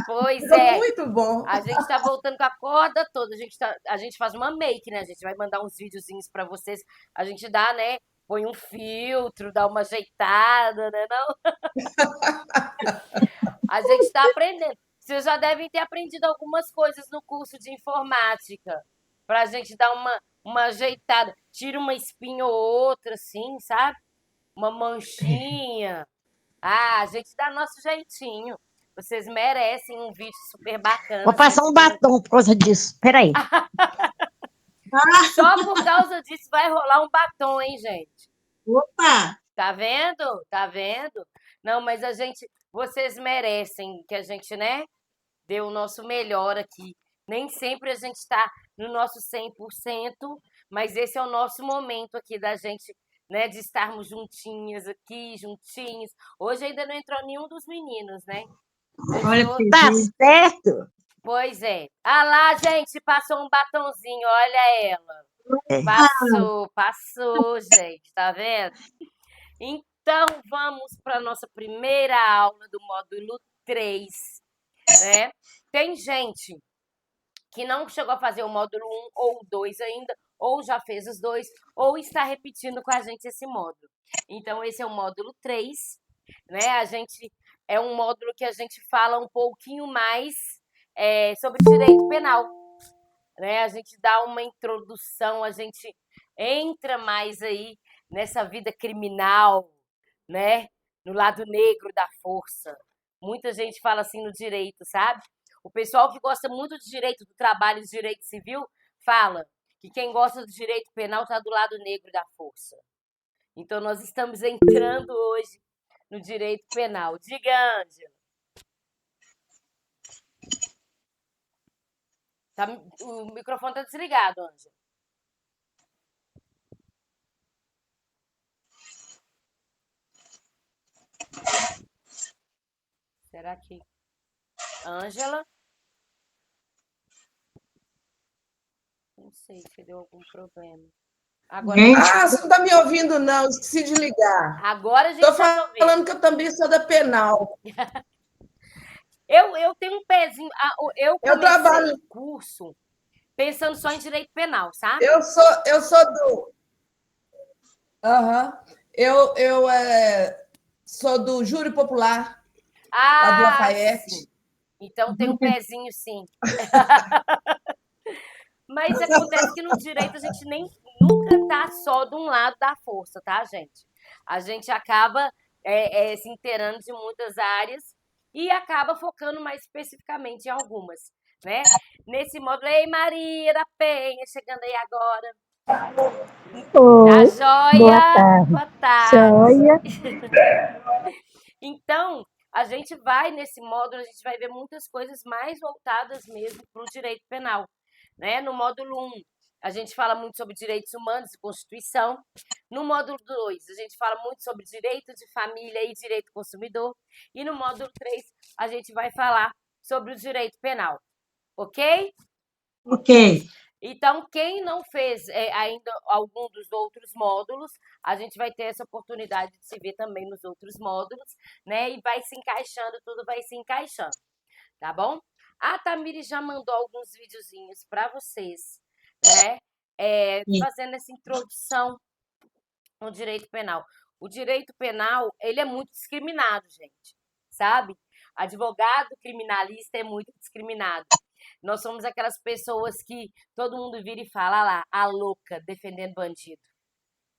Pois Ficou é. muito bom. A gente tá voltando com a corda toda. A gente faz uma make, né? A gente vai mandar uns videozinhos pra vocês. A gente dá, né? Põe um filtro, dá uma ajeitada, né? Não? A gente tá aprendendo. Vocês já devem ter aprendido algumas coisas no curso de informática. Pra gente dar uma ajeitada. Tira uma espinha ou outra, assim, sabe? Uma manchinha. Ah, a gente dá nosso jeitinho. Vocês merecem um vídeo super Vou bacana. passar um batom por causa disso. Peraí. Só por causa disso vai rolar um batom, hein, gente? Opa! Tá vendo? Tá vendo? Não, mas vocês merecem que a gente, né, dê o nosso melhor aqui. Nem sempre a gente tá no nosso 100%, mas esse é o nosso momento aqui da gente, né, de estarmos juntinhas aqui, juntinhos. Hoje ainda não entrou nenhum dos meninos, né? Olha pra você Tá ver. certo? Pois é. Ah lá, gente, passou um batonzinho, olha ela. É. Passou, gente, tá vendo? Então, vamos para a nossa primeira aula do módulo 3, né? Tem gente que não chegou a fazer o módulo 1 ou 2 ainda, ou já fez os dois, ou está repetindo com a gente esse módulo. Então, esse é o módulo 3, né? É um módulo que a gente fala um pouquinho mais sobre direito penal, né? A gente dá uma introdução, a gente entra mais aí nessa vida criminal, né? No lado negro da força. Muita gente fala assim no direito, sabe? O pessoal que gosta muito de direito do trabalho e de direito civil fala que quem gosta do direito penal está do lado negro da força. Então, nós estamos entrando hoje no direito penal. Diga, Ângela. O microfone está desligado, Ângela. Será que... Ângela? Não sei se deu algum problema. Agora, Você não está me ouvindo, não. Esqueci de ligar. agora a gente Estou está te ouvindo. falando que eu também sou da penal. Eu tenho um pezinho. Eu comecei trabalho. o curso pensando só em direito penal, sabe? Eu sou do. Aham. Sou do Júri Popular, lá do Lafayette. Sim. Então tem um pezinho, sim. Mas acontece que no direito a gente nem nunca tá só de um lado da força, tá, gente? A gente acaba se inteirando de muitas áreas e acaba focando mais especificamente em algumas, né? Nesse módulo, ei, Maria da Penha, chegando aí agora. Tá joia? Boa tarde. Joia. Então, a gente vai nesse módulo, a gente vai ver muitas coisas mais voltadas mesmo para o direito penal, né? No módulo 1, a gente fala muito sobre direitos humanos e Constituição. No módulo 2, a gente fala muito sobre direito de família e direito consumidor. E no módulo 3, a gente vai falar sobre o direito penal. Ok? Ok. Então, quem não fez ainda algum dos outros módulos, a gente vai ter essa oportunidade de se ver também nos outros módulos, né? E vai se encaixando, tudo vai se encaixando, tá bom? A Tamires já mandou alguns videozinhos para vocês, né? Fazendo essa introdução no direito penal. O direito penal, ele é muito discriminado, gente, sabe? Advogado criminalista é muito discriminado. Nós somos aquelas pessoas que todo mundo vira e fala, lá, a louca, defendendo bandido.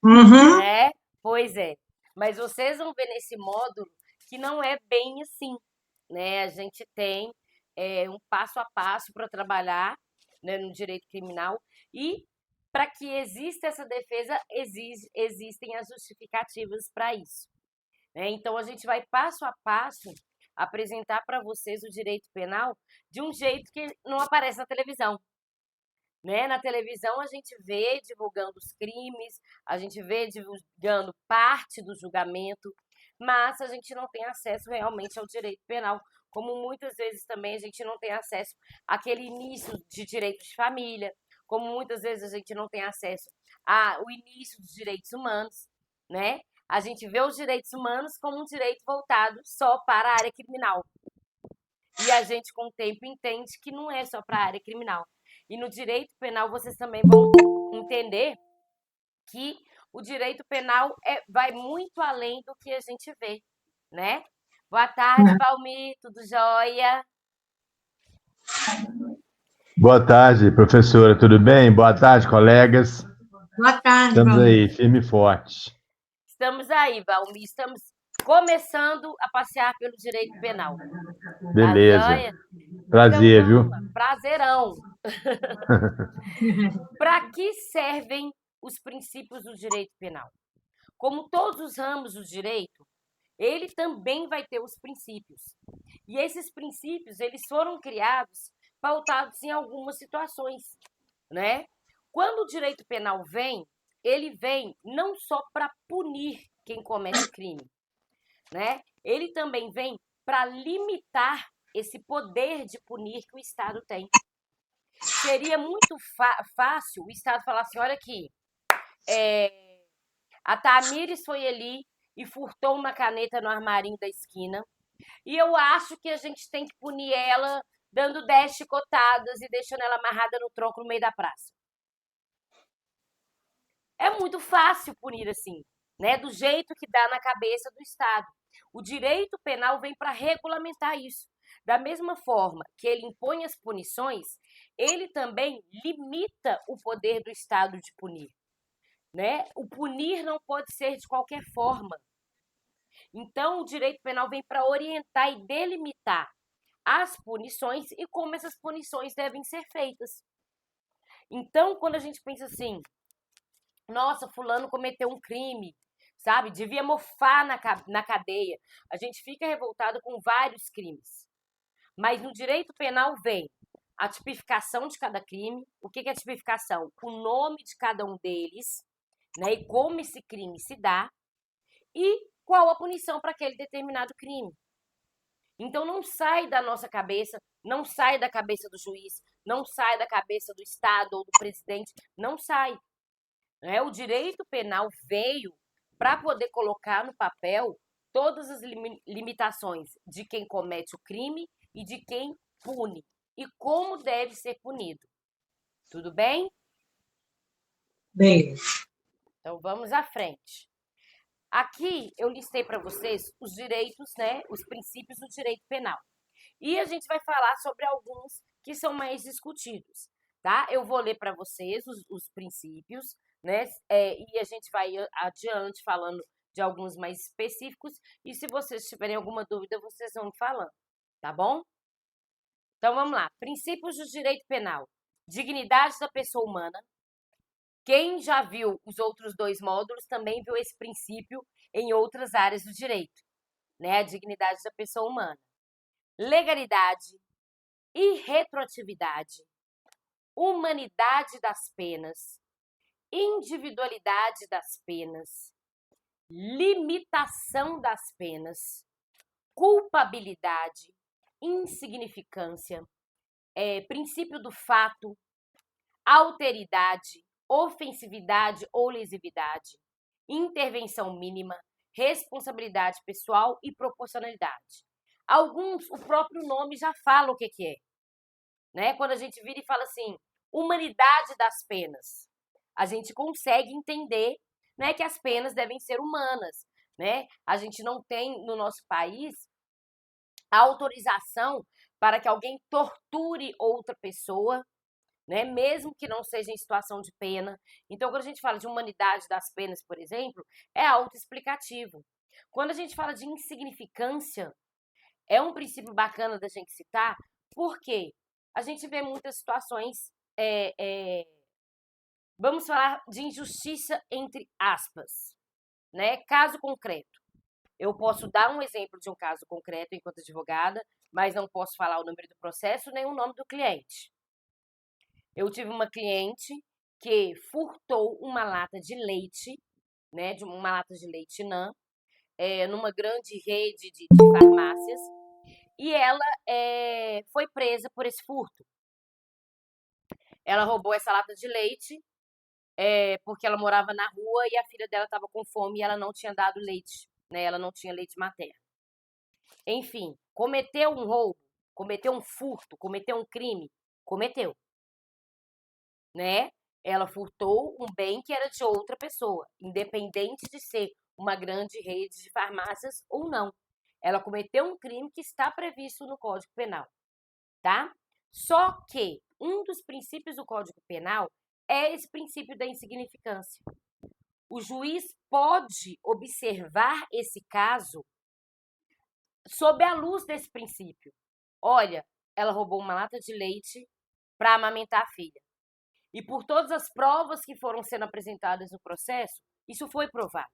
Uhum. Né? Pois é. Mas vocês vão ver nesse módulo que não é bem assim, né? A gente tem um passo a passo para trabalhar, né, no direito criminal e para que exista essa defesa, existem as justificativas para isso, né? Então, a gente vai passo a passo apresentar para vocês o direito penal de um jeito que não aparece na televisão, né? Na televisão a gente vê divulgando os crimes, a gente vê divulgando parte do julgamento, mas a gente não tem acesso realmente ao direito penal, como muitas vezes também a gente não tem acesso àquele início de direito de família, como muitas vezes a gente não tem acesso ao início dos direitos humanos, né? A gente vê os direitos humanos como um direito voltado só para a área criminal. E E a gente, com o tempo, entende que não é só para a área criminal. E no direito penal, vocês também vão entender que o direito penal vai muito além do que a gente vê, né? Boa tarde, Valmir, tudo jóia? Boa tarde, professora, tudo bem? Boa tarde, colegas. Boa tarde, Estamos Valmir. aí, firme e forte. Estamos aí, Valmir, estamos começando a passear pelo direito penal. Beleza. Tá jóia? Prazer, Então, viu? vamos lá. Prazerão. Para que servem os princípios do direito penal? Como todos os ramos do direito, ele também vai ter os princípios. E esses princípios, eles foram criados pautados em algumas situações, né? Quando o direito penal vem, ele vem não só para punir quem comete crime, né? Ele também vem para limitar esse poder de punir que o Estado tem. Seria muito fácil o Estado falar assim, olha aqui, a Tamires foi ali e furtou uma caneta no armarinho da esquina, e eu acho que a gente tem que punir ela dando 10 chicotadas e deixando ela amarrada no tronco no meio da praça. É muito fácil punir assim, né? Do jeito que dá na cabeça do Estado. O direito penal vem para regulamentar isso. Da mesma forma que ele impõe as punições, ele também limita o poder do Estado de punir, né? O punir não pode ser de qualquer forma. Então, o direito penal vem para orientar e delimitar as punições e como essas punições devem ser feitas. Então, quando a gente pensa assim, nossa, fulano cometeu um crime, sabe? Devia mofar na cadeia. A gente fica revoltado com vários crimes. Mas no direito penal vem a tipificação de cada crime. O que é a tipificação? O nome de cada um deles, né? E como esse crime se dá. E qual a punição para aquele determinado crime. Então não sai da nossa cabeça, não sai da cabeça do juiz, não sai da cabeça do Estado ou do presidente, não sai. Né? O direito penal veio para poder colocar no papel todas as limitações de quem comete o crime e de quem pune. E como deve ser punido. Tudo bem? Bem. Então vamos à frente. Aqui eu listei para vocês os direitos, né, os princípios do direito penal. E a gente vai falar sobre alguns que são mais discutidos, tá? Eu vou ler para vocês os princípios, né? E a gente vai adiante falando de alguns mais específicos. E se vocês tiverem alguma dúvida, vocês vão falando, tá bom? Então vamos lá. Princípios do direito penal. Dignidade da pessoa humana. Quem já viu os outros dois módulos também viu esse princípio em outras áreas do direito, né? A dignidade da pessoa humana. Legalidade, irretroatividade, humanidade das penas, individualidade das penas, limitação das penas, culpabilidade, insignificância, princípio do fato, alteridade, ofensividade ou lesividade, intervenção mínima, responsabilidade pessoal e proporcionalidade. Alguns, o próprio nome já fala o que é, né? Quando a gente vira e fala assim, humanidade das penas, a gente consegue entender, né, que as penas devem ser humanas, né? A gente não tem no nosso país a autorização para que alguém torture outra pessoa, né? Mesmo que não seja em situação de pena. Então, quando a gente fala de humanidade das penas, por exemplo, é autoexplicativo. Quando a gente fala de insignificância, é um princípio bacana da gente citar, porque a gente vê muitas situações, vamos falar de injustiça entre aspas, né? Caso concreto. Eu posso dar um exemplo de um caso concreto enquanto advogada, mas não posso falar o número do processo nem o nome do cliente. Eu tive uma cliente que furtou uma lata de leite, né, de uma lata de leite NAN, numa grande rede de farmácias, e ela foi presa por esse furto. Ela roubou essa lata de leite porque ela morava na rua e a filha dela estava com fome e ela não tinha dado leite, né, ela não tinha leite materno. Enfim, cometeu um roubo? cometeu um furto, cometeu um crime, cometeu, né? Ela furtou um bem que era de outra pessoa, independente de ser uma grande rede de farmácias ou não. Ela cometeu um crime que está previsto no Código Penal, tá? Só que um dos princípios do Código Penal é esse princípio da insignificância. O juiz pode observar esse caso sob a luz desse princípio. Olha, ela roubou uma lata de leite para amamentar a filha. E por todas as provas que foram sendo apresentadas no processo, isso foi provado,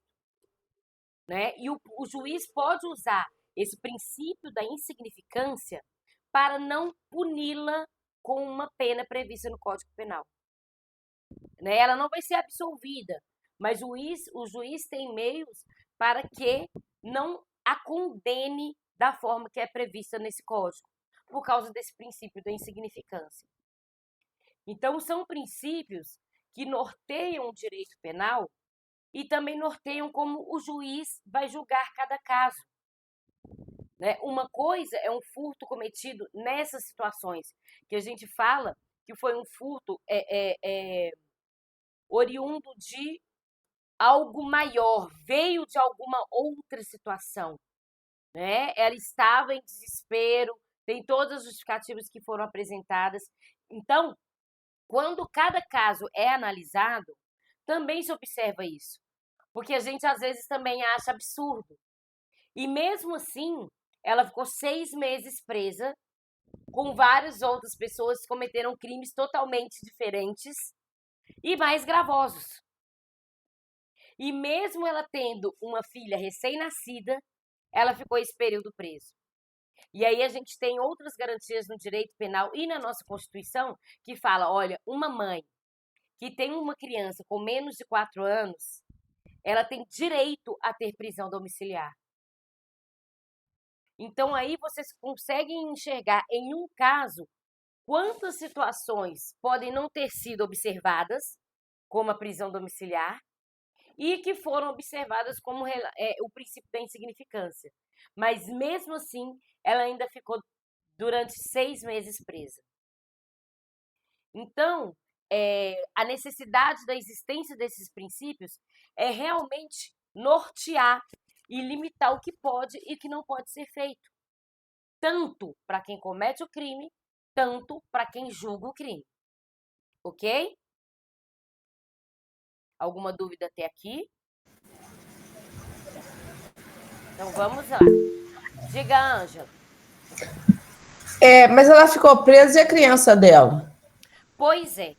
né? E o juiz pode usar esse princípio da insignificância para não puni-la com uma pena prevista no Código Penal, né? Ela não vai ser absolvida, mas o juiz tem meios para que não a condene da forma que é prevista nesse código, por causa desse princípio da insignificância. Então, são princípios que norteiam o direito penal e também norteiam como o juiz vai julgar cada caso, né? Uma coisa é um furto cometido nessas situações, que a gente fala que foi um furto oriundo de algo maior, veio de alguma outra situação, né? Ela estava em desespero, tem todas as justificativas que foram apresentadas. Então, quando cada caso é analisado, também se observa isso, porque a gente às vezes também acha absurdo. E mesmo assim, ela ficou 6 meses presa, com várias outras pessoas que cometeram crimes totalmente diferentes e mais gravosos. E mesmo ela tendo uma filha recém-nascida, ela ficou esse período preso. E aí a gente tem outras garantias no direito penal e na nossa Constituição que fala, olha, uma mãe que tem uma criança com menos de 4 anos, ela tem direito a ter prisão domiciliar. Então aí vocês conseguem enxergar em um caso quantas situações podem não ter sido observadas como a prisão domiciliar e que foram observadas como o princípio da insignificância. Mas mesmo assim, ela ainda ficou durante 6 meses presa. Então, a necessidade da existência desses princípios é realmente nortear e limitar o que pode e o que não pode ser feito. Tanto para quem comete o crime, tanto para quem julga o crime. Ok? Alguma dúvida até aqui? Então vamos lá. Diga, Ângela. Mas ela ficou presa e a criança dela? Pois é.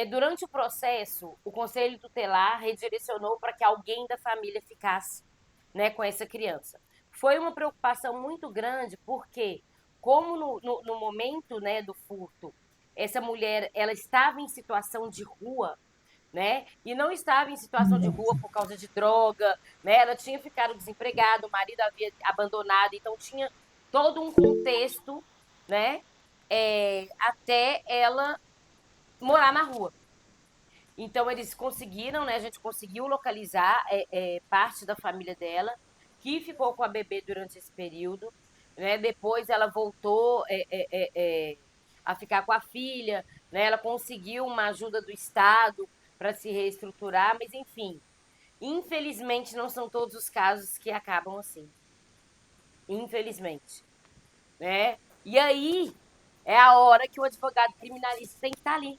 Durante o processo, o Conselho Tutelar redirecionou para que alguém da família ficasse, né, com essa criança. Foi uma preocupação muito grande, porque como no momento, né, do furto, essa mulher ela estava em situação de rua, né? E não estava em situação de rua por causa de droga, né? Ela tinha ficado desempregada, o marido havia abandonado, então tinha todo um contexto, né? Até ela morar na rua. Então eles conseguiram, né? A gente conseguiu localizar parte da família dela que ficou com a bebê durante esse período, né? Depois ela voltou a ficar com a filha, né? Ela conseguiu uma ajuda do Estado para se reestruturar, mas enfim, infelizmente não são todos os casos que acabam assim. Infelizmente, né? E aí é a hora que o advogado criminalista tem que estar ali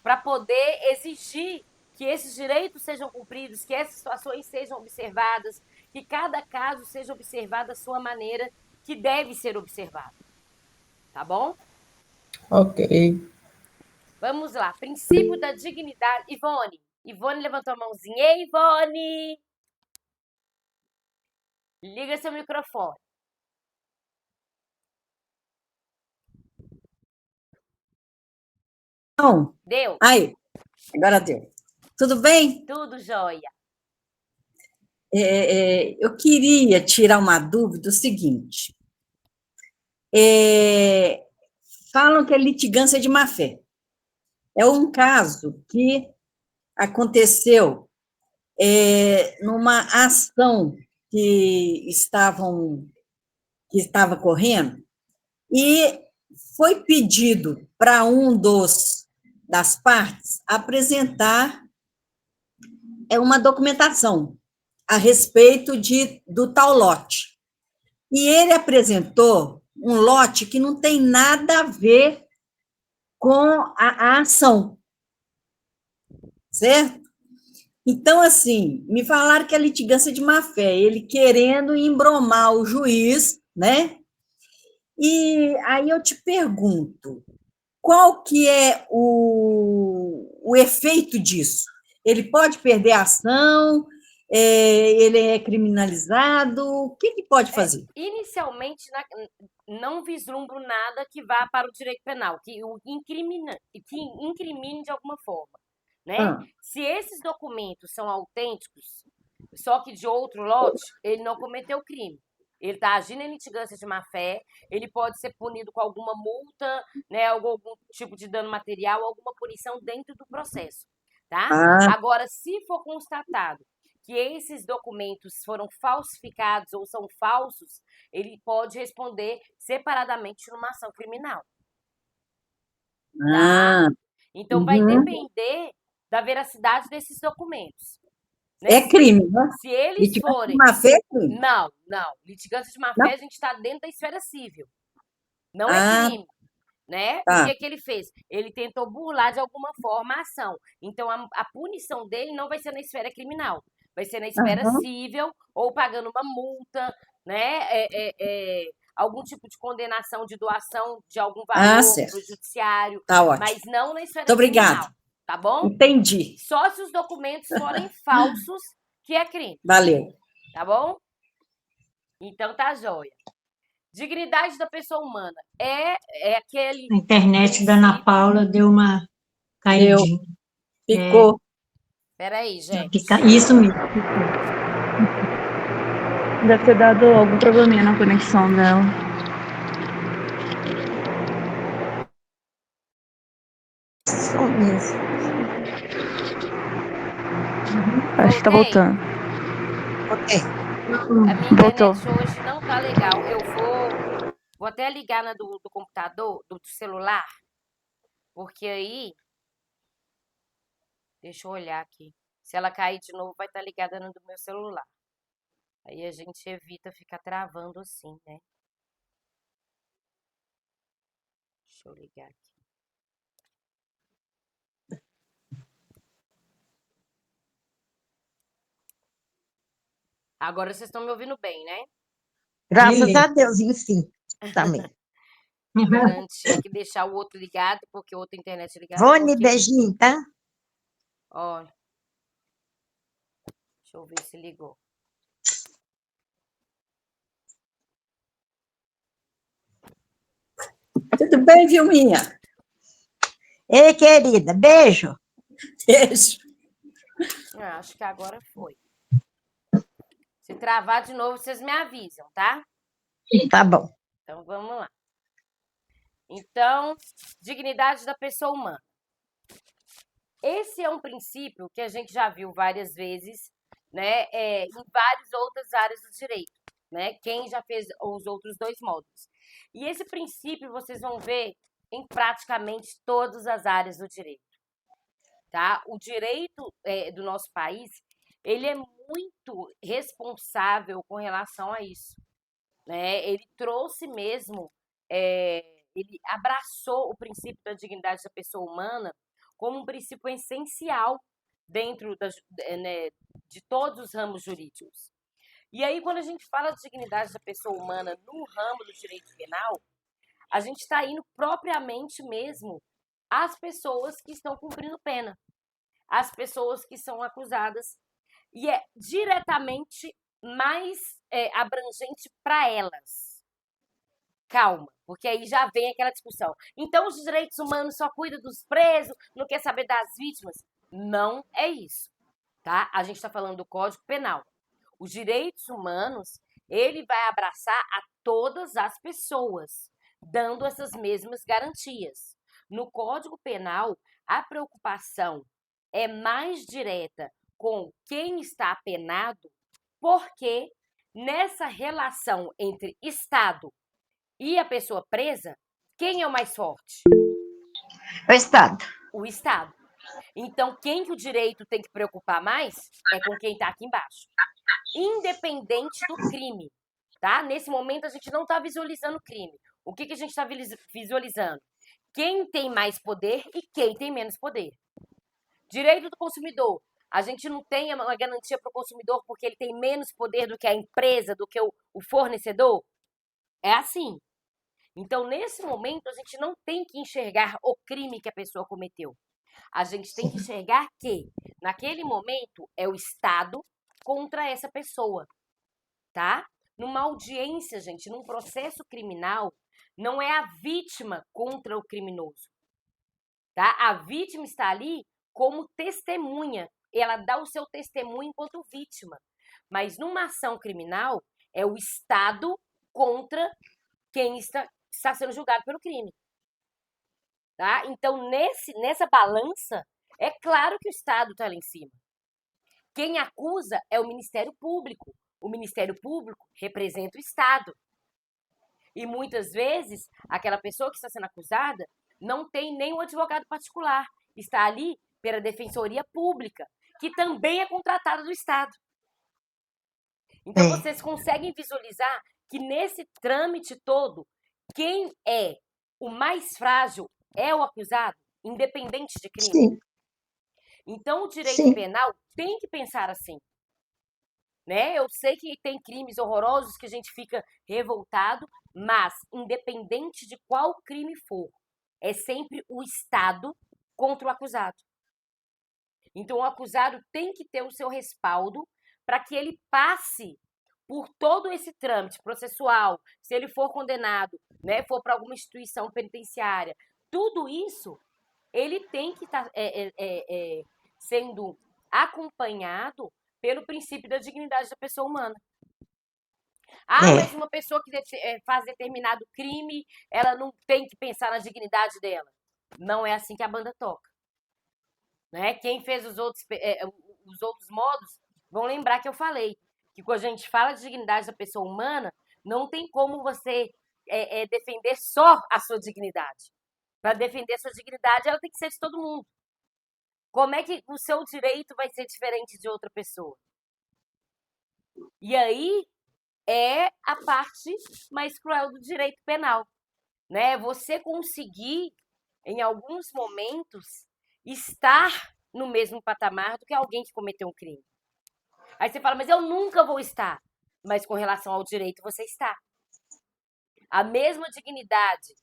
para poder exigir que esses direitos sejam cumpridos, que essas situações sejam observadas, que cada caso seja observado da sua maneira que deve ser observado. Tá bom? Ok. Vamos lá. Princípio da dignidade. Ivone. Ivone levantou a mãozinha. Ei, Ivone! Liga seu microfone. Não. Deu? Aí, agora deu. Tudo bem? Tudo jóia. Eu queria tirar uma dúvida, o seguinte. Falam que é litigância de má-fé. É um caso que aconteceu numa ação que estava correndo, E foi pedido para das partes apresentar uma documentação a respeito do tal lote. E ele apresentou um lote que não tem nada a ver com a ação, certo? Então, assim, me falaram que é litigância de má-fé, ele querendo embromar o juiz, né? E aí eu te pergunto, qual que é o efeito disso? Ele pode perder a ação? Ele é criminalizado? O que pode fazer? Inicialmente, não vislumbro nada que vá para o direito penal, que incrimine de alguma forma, né? Se esses documentos são autênticos, só que de outro lote, ele não cometeu crime. Ele está agindo em litigância de má-fé, ele pode ser punido com alguma multa, né, algum tipo de dano material, alguma punição dentro do processo, tá? Agora, se for constatado que esses documentos foram falsificados ou são falsos, ele pode responder separadamente numa ação criminal. Tá? Então, vai depender da veracidade desses documentos. Né? É crime, né? Se eles forem... de má-fé é crime? Não. Litigância de má-fé, a gente está dentro da esfera civil. Não é crime. Né? O que ele fez? Ele tentou burlar de alguma forma a ação. Então, a punição dele não vai ser na esfera criminal. Vai ser na esfera civil ou pagando uma multa, né? Algum tipo de condenação de doação de algum valor para o judiciário. Tá ótimo. Mas não na esfera Muito obrigada. criminal. Tá bom? Entendi. Só se os documentos forem falsos, que é crime. Valeu. Tá bom? Então tá jóia. Dignidade da pessoa humana. É aquele... A internet da Ana Paula deu uma caidinha. Ficou. Peraí, gente. Isso mesmo. Deve ter dado algum probleminha na conexão dela. Só mesmo. Acho que tá voltando. A minha internet hoje não tá legal. Eu vou até ligar na do computador, do celular, porque aí... Deixa eu olhar aqui. Se ela cair de novo, vai estar ligada no do meu celular. Aí a gente evita ficar travando assim, né? Deixa eu ligar aqui. Agora vocês estão me ouvindo bem, né? Graças a Deus, enfim. Também. Garantia que deixar o outro ligado, porque o outro internet ligado. Rony, beijinho, tá? Olha. Deixa eu ver se ligou. Tudo bem, Vilminha? Ei, querida, beijo. Beijo. Acho que agora foi. Se travar de novo, vocês me avisam, tá? Tá bom. Então, vamos lá. Então, dignidade da pessoa humana. Esse é um princípio que a gente já viu várias vezes, né, em várias outras áreas do direito, né? Quem já fez os outros dois módulos. E esse princípio vocês vão ver em praticamente todas as áreas do direito, tá? O direito do nosso país, ele é muito responsável com relação a isso, né? Ele trouxe mesmo, ele abraçou o princípio da dignidade da pessoa humana como um princípio essencial dentro de todos os ramos jurídicos. E aí, quando a gente fala de dignidade da pessoa humana no ramo do direito penal, a gente está indo propriamente mesmo às pessoas que estão cumprindo pena, às pessoas que são acusadas, e é diretamente mais abrangente para elas. Calma, porque aí já vem aquela discussão. Então, os direitos humanos só cuidam dos presos, não quer saber das vítimas? Não é isso, tá? A gente está falando do Código Penal. Os direitos humanos, ele vai abraçar a todas as pessoas, dando essas mesmas garantias. No Código Penal, a preocupação é mais direta com quem está apenado, porque nessa relação entre Estado e a pessoa presa, quem é o mais forte? O Estado. O Estado. Então, quem que o direito tem que preocupar mais é com quem está aqui embaixo. Independente do crime, tá? Nesse momento, a gente não está visualizando o crime. O que a gente está visualizando? Quem tem mais poder e quem tem menos poder. Direito do consumidor. A gente não tem uma garantia para o consumidor porque ele tem menos poder do que a empresa, do que o fornecedor? É assim. Então, nesse momento, a gente não tem que enxergar o crime que a pessoa cometeu. A gente tem que enxergar que, naquele momento, é o Estado contra essa pessoa, tá? Numa audiência, gente, num processo criminal, não é a vítima contra o criminoso, tá? A vítima está ali como testemunha. Ela dá o seu testemunho enquanto vítima. Mas numa ação criminal, é o Estado contra quem está sendo julgado pelo crime. Tá? Então, nessa balança, é claro que o Estado está lá em cima. Quem acusa é o Ministério Público. O Ministério Público representa o Estado. E muitas vezes, aquela pessoa que está sendo acusada não tem nenhum advogado particular. Está ali pela Defensoria Pública, que também é contratada do Estado. Então, vocês conseguem visualizar que nesse trâmite todo, quem é o mais frágil é o acusado, independente de crime. Sim. Então, o direito penal tem que pensar assim. Né? Eu sei que tem crimes horrorosos que a gente fica revoltado, mas, independente de qual crime for, é sempre o Estado contra o acusado. Então, o acusado tem que ter o seu respaldo para que ele passe por todo esse trâmite processual, se ele for condenado, né, for para alguma instituição penitenciária. Tudo isso, ele tem que estar sendo acompanhado pelo princípio da dignidade da pessoa humana. Mas uma pessoa que faz determinado crime, ela não tem que pensar na dignidade dela. Não é assim que a banda toca. Né? Quem fez os outros modos vão lembrar que eu falei que quando a gente fala de dignidade da pessoa humana, não tem como você defender só a sua dignidade. Para defender a sua dignidade, ela tem que ser de todo mundo. Como é que o seu direito vai ser diferente de outra pessoa? E aí é a parte mais cruel do direito penal. Né? Você conseguir, em alguns momentos, estar no mesmo patamar do que alguém que cometeu um crime. Aí você fala, mas eu nunca vou estar. Mas com relação ao direito, você está. A mesma dignidade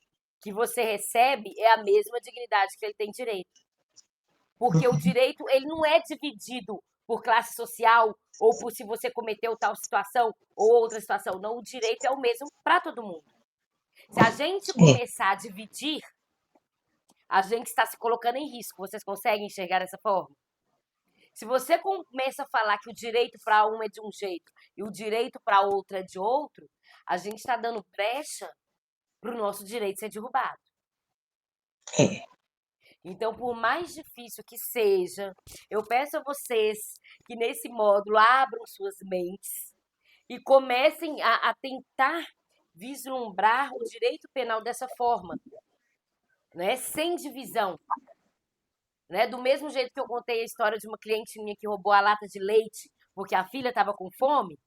que você recebe é a mesma dignidade que ele tem direito. Porque o direito, ele não é dividido por classe social ou por se você cometeu tal situação ou outra situação. Não, o direito é o mesmo para todo mundo. Se a gente começar a dividir, a gente está se colocando em risco. Vocês conseguem enxergar dessa forma? Se você começa a falar que o direito para um é de um jeito e o direito para outro é de outro, a gente está dando brecha para o nosso direito ser derrubado. Então, por mais difícil que seja, eu peço a vocês que nesse módulo abram suas mentes e comecem a tentar vislumbrar o direito penal dessa forma, né? Sem divisão. Né? Do mesmo jeito que eu contei a história de uma cliente minha que roubou a lata de leite porque a filha estava com fome,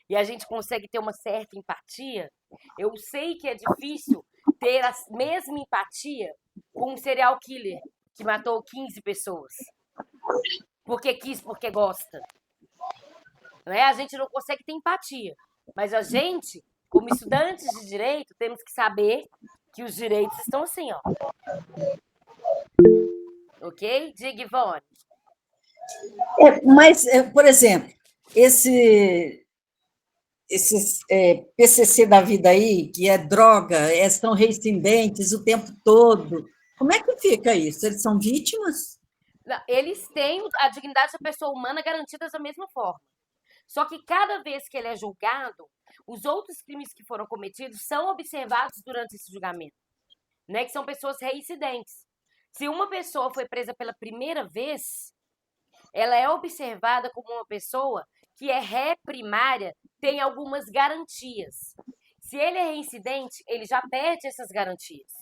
e a gente consegue ter uma certa empatia, eu sei que é difícil ter a mesma empatia com um serial killer que matou 15 pessoas. Porque quis, porque gosta. Né? A gente não consegue ter empatia. Mas a gente, como estudantes de direito, temos que saber que os direitos estão assim, ó. Ok? Diga, Ivone. Mas, por exemplo, esses PCC da vida aí, que é droga, são reincidentes o tempo todo, como é que fica isso? Eles são vítimas? Eles têm a dignidade da pessoa humana garantidas da mesma forma. Só que cada vez que ele é julgado, os outros crimes que foram cometidos são observados durante esse julgamento. Né? Que são pessoas reincidentes. Se uma pessoa foi presa pela primeira vez, ela é observada como uma pessoa que é ré primária, tem algumas garantias. Se ele é reincidente, ele já perde essas garantias.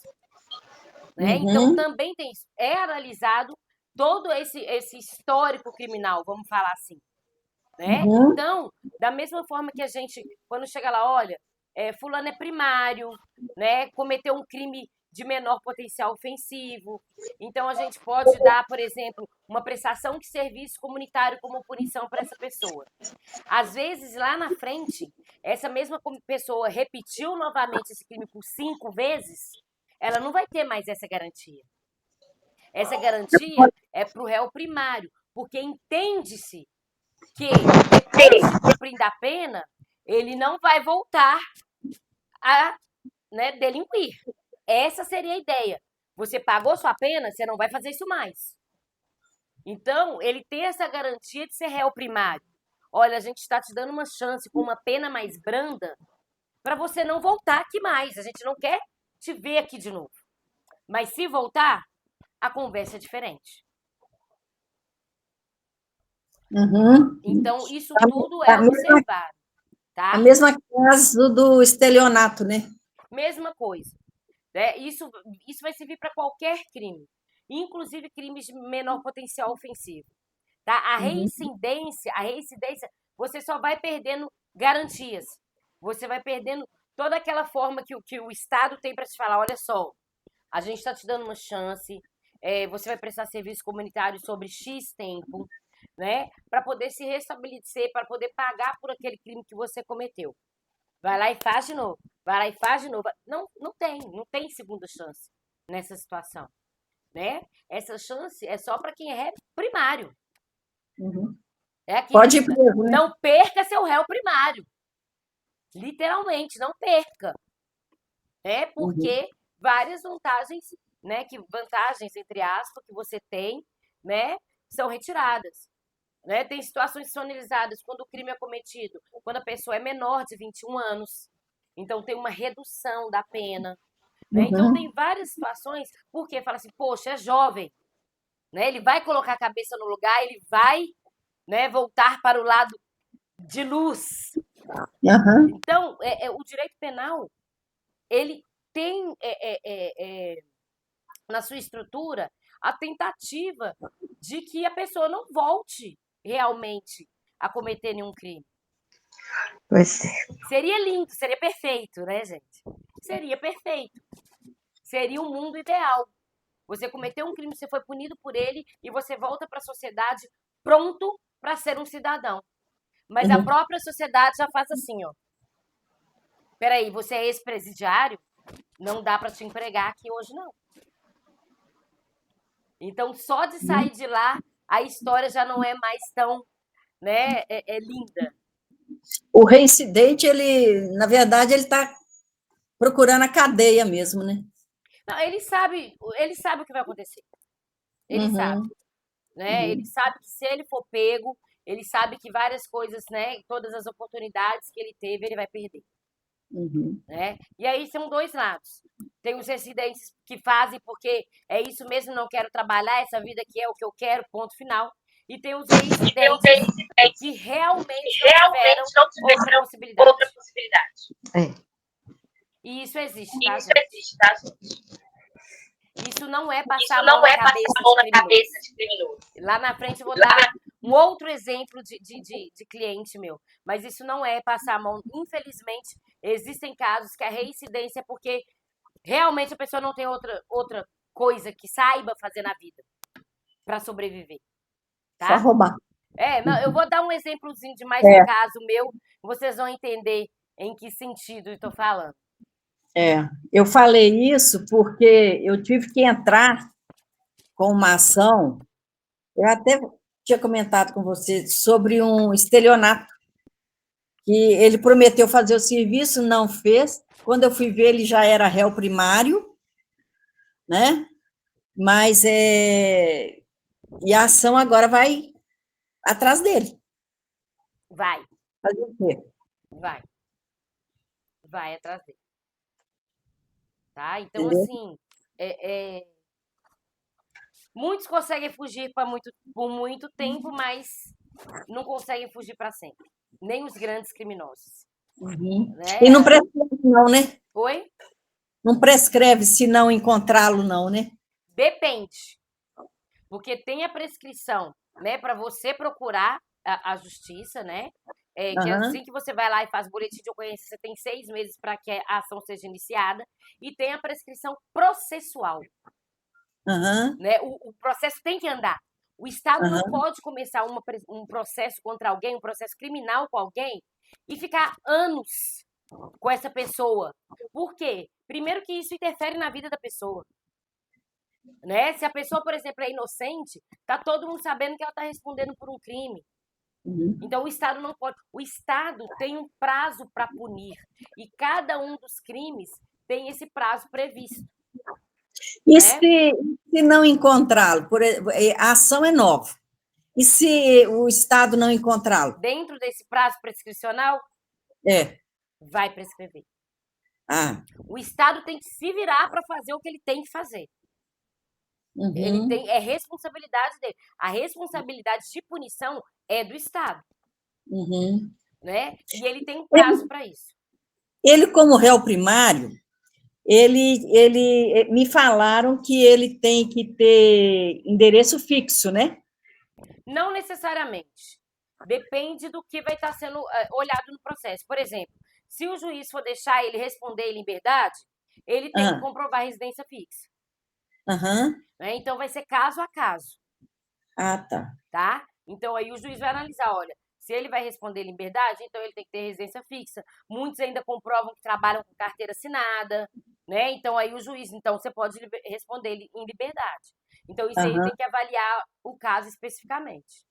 Né? Então, também é analisado todo esse histórico criminal, vamos falar assim. Né? Então, da mesma forma que a gente, quando chega lá, olha, fulano é primário, né? Cometeu um crime de menor potencial ofensivo. Então, a gente pode dar, por exemplo, uma prestação de serviço comunitário como punição para essa pessoa. Às vezes, lá na frente, essa mesma pessoa repetiu novamente esse crime por 5 vezes, ela não vai ter mais essa garantia. Essa garantia é para o réu primário, porque entende-se que, depois de cumprindo a pena, ele não vai voltar a, né, delinquir. Essa seria a ideia. Você pagou sua pena, você não vai fazer isso mais. Então, ele tem essa garantia de ser réu primário. Olha, a gente está te dando uma chance com uma pena mais branda para você não voltar aqui mais. A gente não quer te ver aqui de novo. Mas se voltar, a conversa é diferente. Então, isso tudo é observado. Tá? A mesma caso do estelionato, né? Mesma coisa. Né? Isso vai servir para qualquer crime, inclusive crimes de menor potencial ofensivo. Tá? A reincidência, você só vai perdendo garantias. Você vai perdendo toda aquela forma que o Estado tem para te falar, olha só, a gente está te dando uma chance, você vai prestar serviço comunitário sobre X tempo, né? Para poder se restabelecer, para poder pagar por aquele crime que você cometeu. Vai lá e faz de novo. Vai lá e faz de novo. Não tem segunda chance nessa situação. Né? Essa chance é só para quem é primário. É aqui. Pode ir preso, né? Não perca seu réu primário. Literalmente, não perca. Porque várias vantagens, né, vantagens, entre aspas, que você tem, né, são retiradas. Né? Tem situações que são analisadas quando o crime é cometido, quando a pessoa é menor de 21 anos. Então, tem uma redução da pena. Né? Então, tem várias situações, porque fala assim, poxa, é jovem. Né? Ele vai colocar a cabeça no lugar, ele vai, né, voltar para o lado de luz. Então, o direito penal, ele tem na sua estrutura a tentativa de que a pessoa não volte realmente a cometer nenhum crime. Pois é. Seria lindo, seria perfeito, né, gente? Seria perfeito. Seria o mundo ideal. Você cometeu um crime, você foi punido por ele e você volta para a sociedade pronto para ser um cidadão. Mas a própria sociedade já faz assim, ó. Peraí, você é ex-presidiário? Não dá para te empregar aqui hoje, não. Então, só de sair de lá, a história já não é mais tão, né, linda. O reincidente, na verdade, ele está procurando a cadeia mesmo, né? Não, ele sabe o que vai acontecer. Ele sabe. Né? Ele sabe que se ele for pego, ele sabe que várias coisas, né, todas as oportunidades que ele teve, ele vai perder. Né? E aí são dois lados. Tem os residentes que fazem porque é isso mesmo, não quero trabalhar, essa vida aqui é o que eu quero, ponto final. E tem os residentes que realmente não tiveram outra possibilidade. E isso existe, tá, gente? Isso não é passar a mão na cabeça de criminoso. Lá na frente eu vou dar um outro exemplo de cliente meu. Mas isso não é passar a mão. Infelizmente, existem casos que a reincidência é porque realmente a pessoa não tem outra coisa que saiba fazer na vida para sobreviver. Tá? Só roubar. Não, eu vou dar um exemplozinho de mais um caso meu. Vocês vão entender em que sentido eu estou falando. Eu falei isso porque eu tive que entrar com uma ação, eu até tinha comentado com você sobre um estelionato, que ele prometeu fazer o serviço, não fez, quando eu fui ver ele já era réu primário, né? Mas e a ação agora vai atrás dele. Vai. Fazer o quê? Vai atrás dele. Tá? Então, assim, muitos conseguem fugir por muito tempo, mas não conseguem fugir para sempre. Nem os grandes criminosos. Né? E não prescreve, não, né? Oi? Não prescreve se não encontrá-lo, não, né? Depende. Porque tem a prescrição, né, para você procurar a justiça, né? Que assim que você vai lá e faz boletim de ocorrência, você tem 6 meses para que a ação seja iniciada. E tem a prescrição processual. Né? O processo tem que andar. O Estado não pode começar um processo contra alguém, um processo criminal com alguém, e ficar anos com essa pessoa. Por quê? Primeiro que isso interfere na vida da pessoa. Né? Se a pessoa, por exemplo, é inocente, tá todo mundo sabendo que ela está respondendo por um crime. Então, o Estado não pode. O Estado tem um prazo para punir. E cada um dos crimes tem esse prazo previsto. E né? se não encontrá-lo? A ação é nova. E se o Estado não encontrá-lo? Dentro desse prazo prescricional, vai prescrever. O Estado tem que se virar para fazer o que ele tem que fazer. É responsabilidade dele. A responsabilidade de punição é do Estado. Né? E ele tem um prazo para isso. Ele, como réu primário, me falaram que ele tem que ter endereço fixo, né? Não necessariamente. Depende do que vai estar sendo olhado no processo. Por exemplo, se o juiz for deixar ele responder em liberdade, ele tem que comprovar residência fixa. Né? Então, vai ser caso a caso. Tá? Então, aí o juiz vai analisar, olha, se ele vai responder em liberdade, então ele tem que ter residência fixa. Muitos ainda comprovam que trabalham com carteira assinada, né? Então, aí o juiz, então, você pode responder em liberdade. Então, isso aí tem que avaliar o caso especificamente.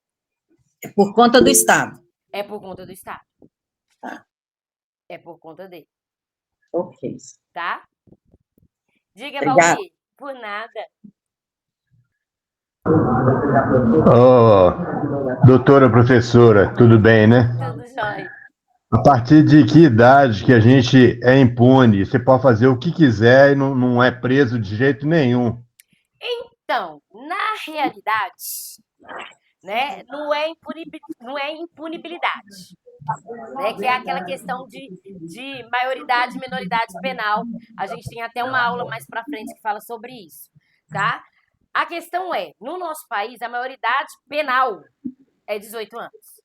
É por conta do Estado? É por conta do Estado. É por conta dele. Ok. Tá? Diga, Obrigada. Valdir. Por nada. Doutora professora, tudo bem, né? Tudo jóia. A partir de que idade que a gente é impune? Você pode fazer o que quiser e não é preso de jeito nenhum. Então, na realidade, né, não é impunibilidade. Né, que é aquela questão de maioridade e minoridade penal. A gente tem até uma aula mais para frente que fala sobre isso. Tá? A questão é, no nosso país, a maioridade penal é 18 anos.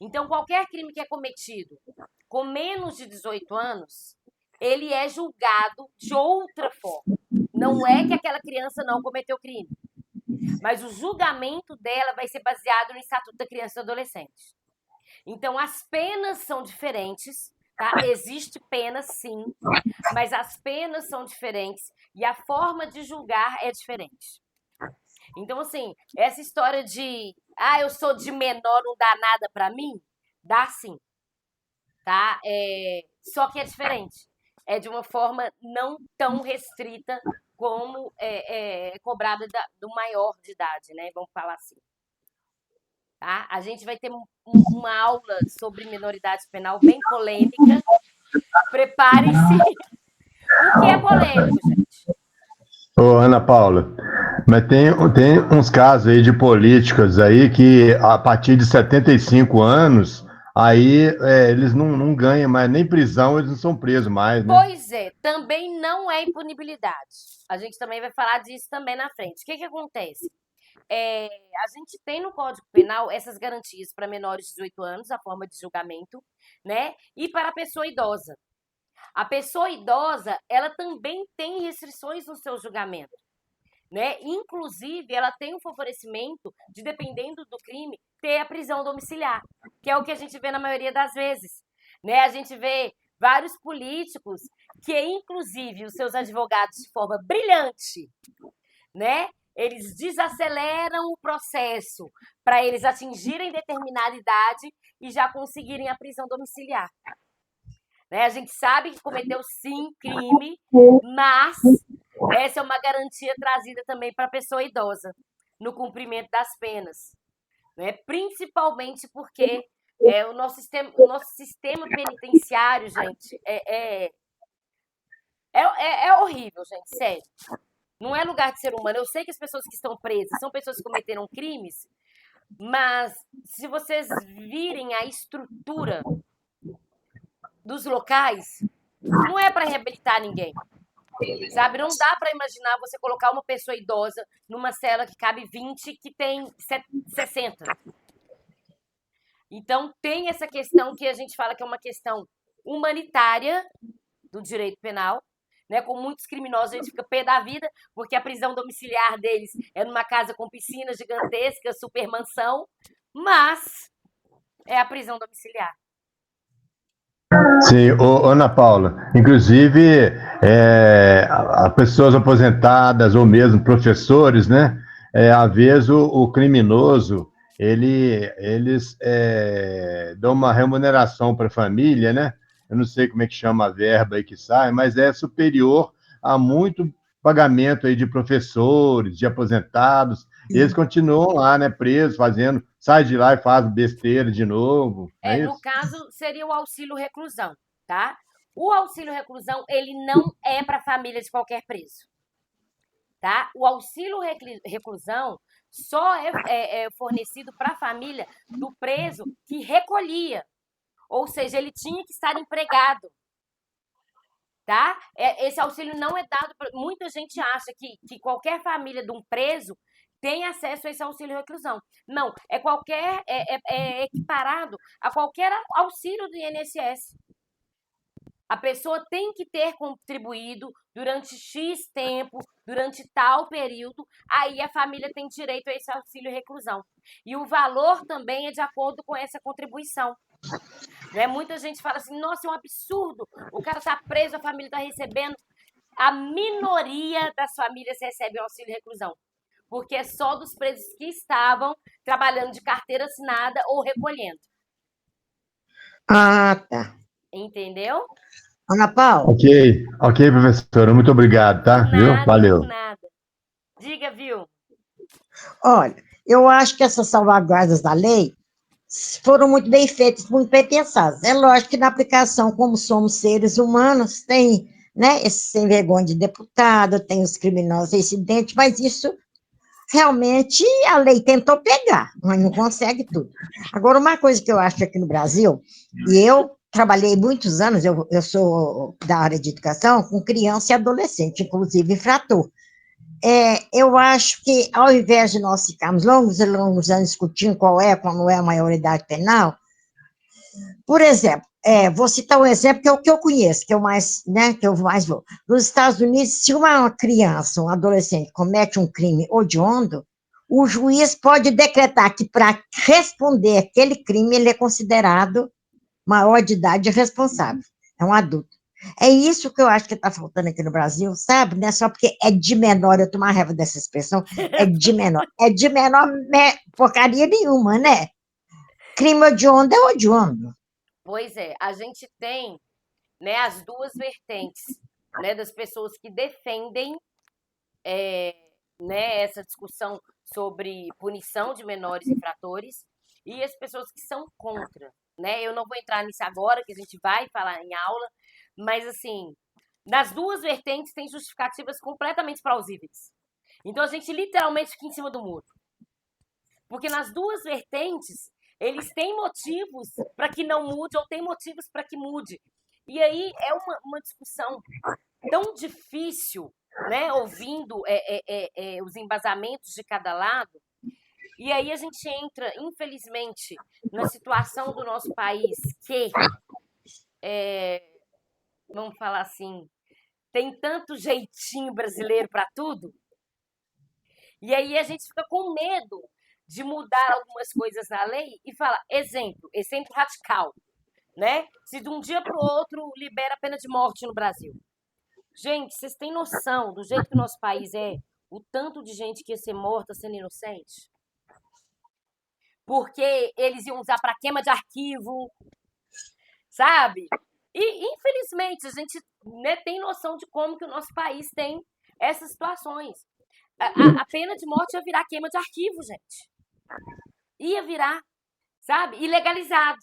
Então, qualquer crime que é cometido com menos de 18 anos, ele é julgado de outra forma. Não é que aquela criança não cometeu crime, mas o julgamento dela vai ser baseado no Estatuto da Criança e do Adolescente. Então, as penas são diferentes, tá? Existe pena, sim, mas as penas são diferentes e a forma de julgar é diferente. Então, assim, essa história de eu sou de menor, não dá nada pra mim, dá sim, tá? Só que é diferente. É de uma forma não tão restrita como é cobrada do maior de idade, né? Vamos falar assim. Tá? A gente vai ter uma aula sobre minoridade penal bem polêmica. Prepare-se. O que é polêmico, gente? Ô, Ana Paula, mas tem uns casos aí de políticas aí que a partir de 75 anos, aí eles não ganham mais nem prisão, eles não são presos mais, né? Pois é, também não é impunibilidade. A gente também vai falar disso também na frente. O que acontece? A gente tem no Código Penal essas garantias para menores de 18 anos, a forma de julgamento, né? E para a pessoa idosa. A pessoa idosa, ela também tem restrições no seu julgamento, né? Inclusive, ela tem um favorecimento de, dependendo do crime, ter a prisão domiciliar, que é o que a gente vê na maioria das vezes, né? A gente vê vários políticos que, inclusive, os seus advogados, de forma brilhante, né? Eles desaceleram o processo para eles atingirem determinada idade e já conseguirem a prisão domiciliar. Né? A gente sabe que cometeu, sim, crime, mas essa é uma garantia trazida também para a pessoa idosa no cumprimento das penas. Né? Principalmente porque o nosso sistema penitenciário, gente, é horrível, gente, sério. Não é lugar de ser humano. Eu sei que as pessoas que estão presas são pessoas que cometeram crimes, mas se vocês virem a estrutura dos locais não é para reabilitar ninguém. Sabe? Não dá para imaginar você colocar uma pessoa idosa numa cela que cabe 20, que tem 60. Então, tem essa questão que a gente fala que é uma questão humanitária do direito penal, né? Com muitos criminosos, a gente fica pé da vida, porque a prisão domiciliar deles é numa casa com piscina gigantesca, super mansão, mas é a prisão domiciliar. Sim, Ana Paula, inclusive a pessoas aposentadas ou mesmo professores, né? Às vezes o criminoso eles dão uma remuneração para a família, né? Eu não sei como é que chama a verba aí que sai, mas é superior a muito pagamento aí de professores, de aposentados. Eles continuam lá, né? Presos, sai de lá e faz besteira de novo. É isso? No caso, seria o auxílio reclusão, tá? O auxílio reclusão, ele não é para família de qualquer preso, tá? O auxílio reclusão só é fornecido para a família do preso que recolhia, ou seja, ele tinha que estar empregado, tá? Esse auxílio não é dado para... Muita gente acha que qualquer família de um preso tem acesso a esse auxílio reclusão. Não, é equiparado a qualquer auxílio do INSS. A pessoa tem que ter contribuído durante X tempo, durante tal período, aí a família tem direito a esse auxílio reclusão. E o valor também é de acordo com essa contribuição. Né? Muita gente fala assim, nossa, é um absurdo, o cara está preso, a família está recebendo. A minoria das famílias recebe o auxílio reclusão, porque é só dos presos que estavam trabalhando de carteira assinada ou recolhendo. Ah, tá. Entendeu? Ana Paula? Ok, professora. Muito obrigado, tá? Viu? Valeu. Nada. Diga, viu? Olha, eu acho que essas salvaguardas da lei foram muito bem feitas, muito bem pensadas. É lógico que na aplicação, como somos seres humanos, tem, né, esse sem vergonha de deputado, tem os criminosos incidentes, mas isso realmente a lei tentou pegar, mas não consegue tudo. Agora, uma coisa que eu acho aqui no Brasil, e eu trabalhei muitos anos, eu sou da área de educação, com criança e adolescente, inclusive infrator. Eu acho que, ao invés de nós ficarmos longos e longos anos discutindo qual não é a maioridade penal, por exemplo, vou citar um exemplo que é o que eu conheço, que eu mais vou. Nos Estados Unidos, se uma criança, um adolescente, comete um crime hediondo, o juiz pode decretar que, para responder aquele crime, ele é considerado maior de idade e responsável. É um adulto. É isso que eu acho que está faltando aqui no Brasil, sabe? Não é só porque é de menor, eu tomo uma raiva dessa expressão, é de menor. É de menor porcaria nenhuma, né? Crime hediondo é hediondo. Pois é, a gente tem, né, as duas vertentes, né, das pessoas que defendem né, essa discussão sobre punição de menores infratores e as pessoas que são contra, né? Eu não vou entrar nisso agora, que a gente vai falar em aula, mas, assim, nas duas vertentes tem justificativas completamente plausíveis. Então, a gente literalmente fica em cima do muro. Porque nas duas vertentes, eles têm motivos para que não mude ou têm motivos para que mude. E aí é uma discussão tão difícil, né, ouvindo os embasamentos de cada lado. E aí a gente entra, infelizmente, na situação do nosso país que, vamos falar assim, tem tanto jeitinho brasileiro para tudo. E aí a gente fica com medo de mudar algumas coisas na lei e falar, exemplo radical, né? Se de um dia para o outro libera a pena de morte no Brasil. Gente, vocês têm noção do jeito que o nosso país é, o tanto de gente que ia ser morta sendo inocente? Porque eles iam usar para queima de arquivo, sabe? E, infelizmente, a gente, né, tem noção de como que o nosso país tem essas situações. A pena de morte ia virar queima de arquivo, gente. Ia virar, sabe? Ilegalizado.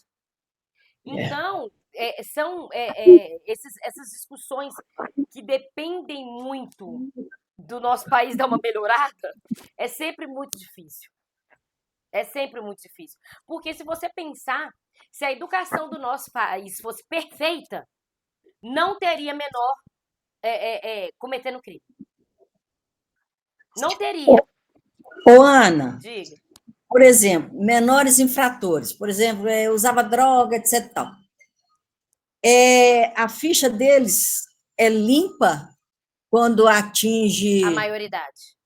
Então, são essas discussões que dependem muito do nosso país dar uma melhorada, é sempre muito difícil. É sempre muito difícil. Porque se você pensar, Se a educação do nosso país fosse perfeita, não teria menor cometendo crime. Não teria. Ô, Ana, Diga. por exemplo, menores infratores, por exemplo, usava droga, etc. Tal. A ficha deles é limpa quando atinge... A maioridade.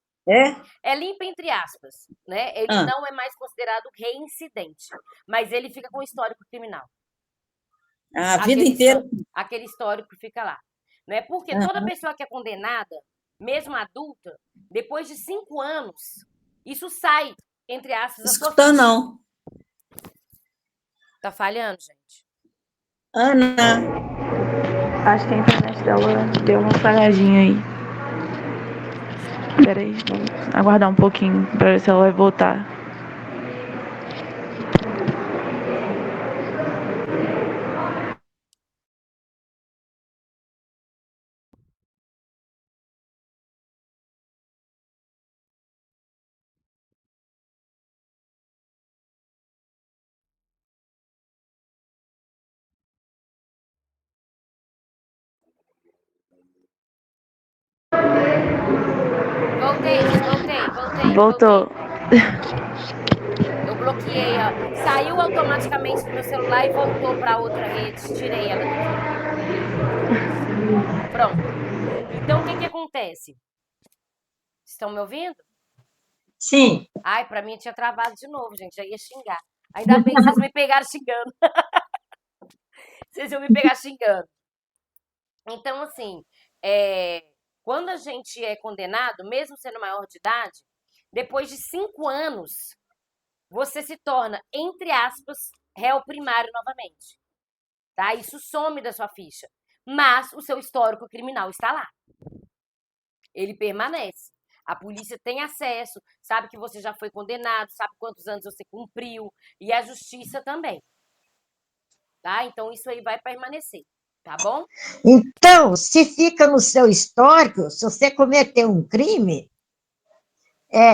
É limpa entre aspas, né? Ele não é mais considerado reincidente, mas ele fica com histórico criminal. A vida inteira. Aquele histórico fica lá. Né? Porque toda pessoa que é condenada, mesmo adulta, depois de 5 anos, isso sai, entre aspas, Escutando, não. Tá falhando, gente? Ana. Acho que a internet dela deu uma falhadinha aí. Peraí, vamos aguardar um pouquinho pra ver se ela vai voltar. Voltei. Voltou. Eu bloqueei, ó. Saiu automaticamente do meu celular e voltou para outra rede. Tirei ela daqui. Pronto. Então, o que acontece? Estão me ouvindo? Sim. Ai, para mim tinha travado de novo, gente. Já ia xingar. Ainda bem que vocês me pegaram xingando. Vocês iam me pegar xingando. Então, assim, quando a gente é condenado, mesmo sendo maior de idade, depois de 5 anos, você se torna, entre aspas, réu primário novamente. Tá? Isso some da sua ficha. Mas o seu histórico criminal está lá. Ele permanece. A polícia tem acesso, sabe que você já foi condenado, sabe quantos anos você cumpriu, e a justiça também. Tá? Então, isso aí vai permanecer. Tá bom? Então, se fica no seu histórico, se você cometeu um crime,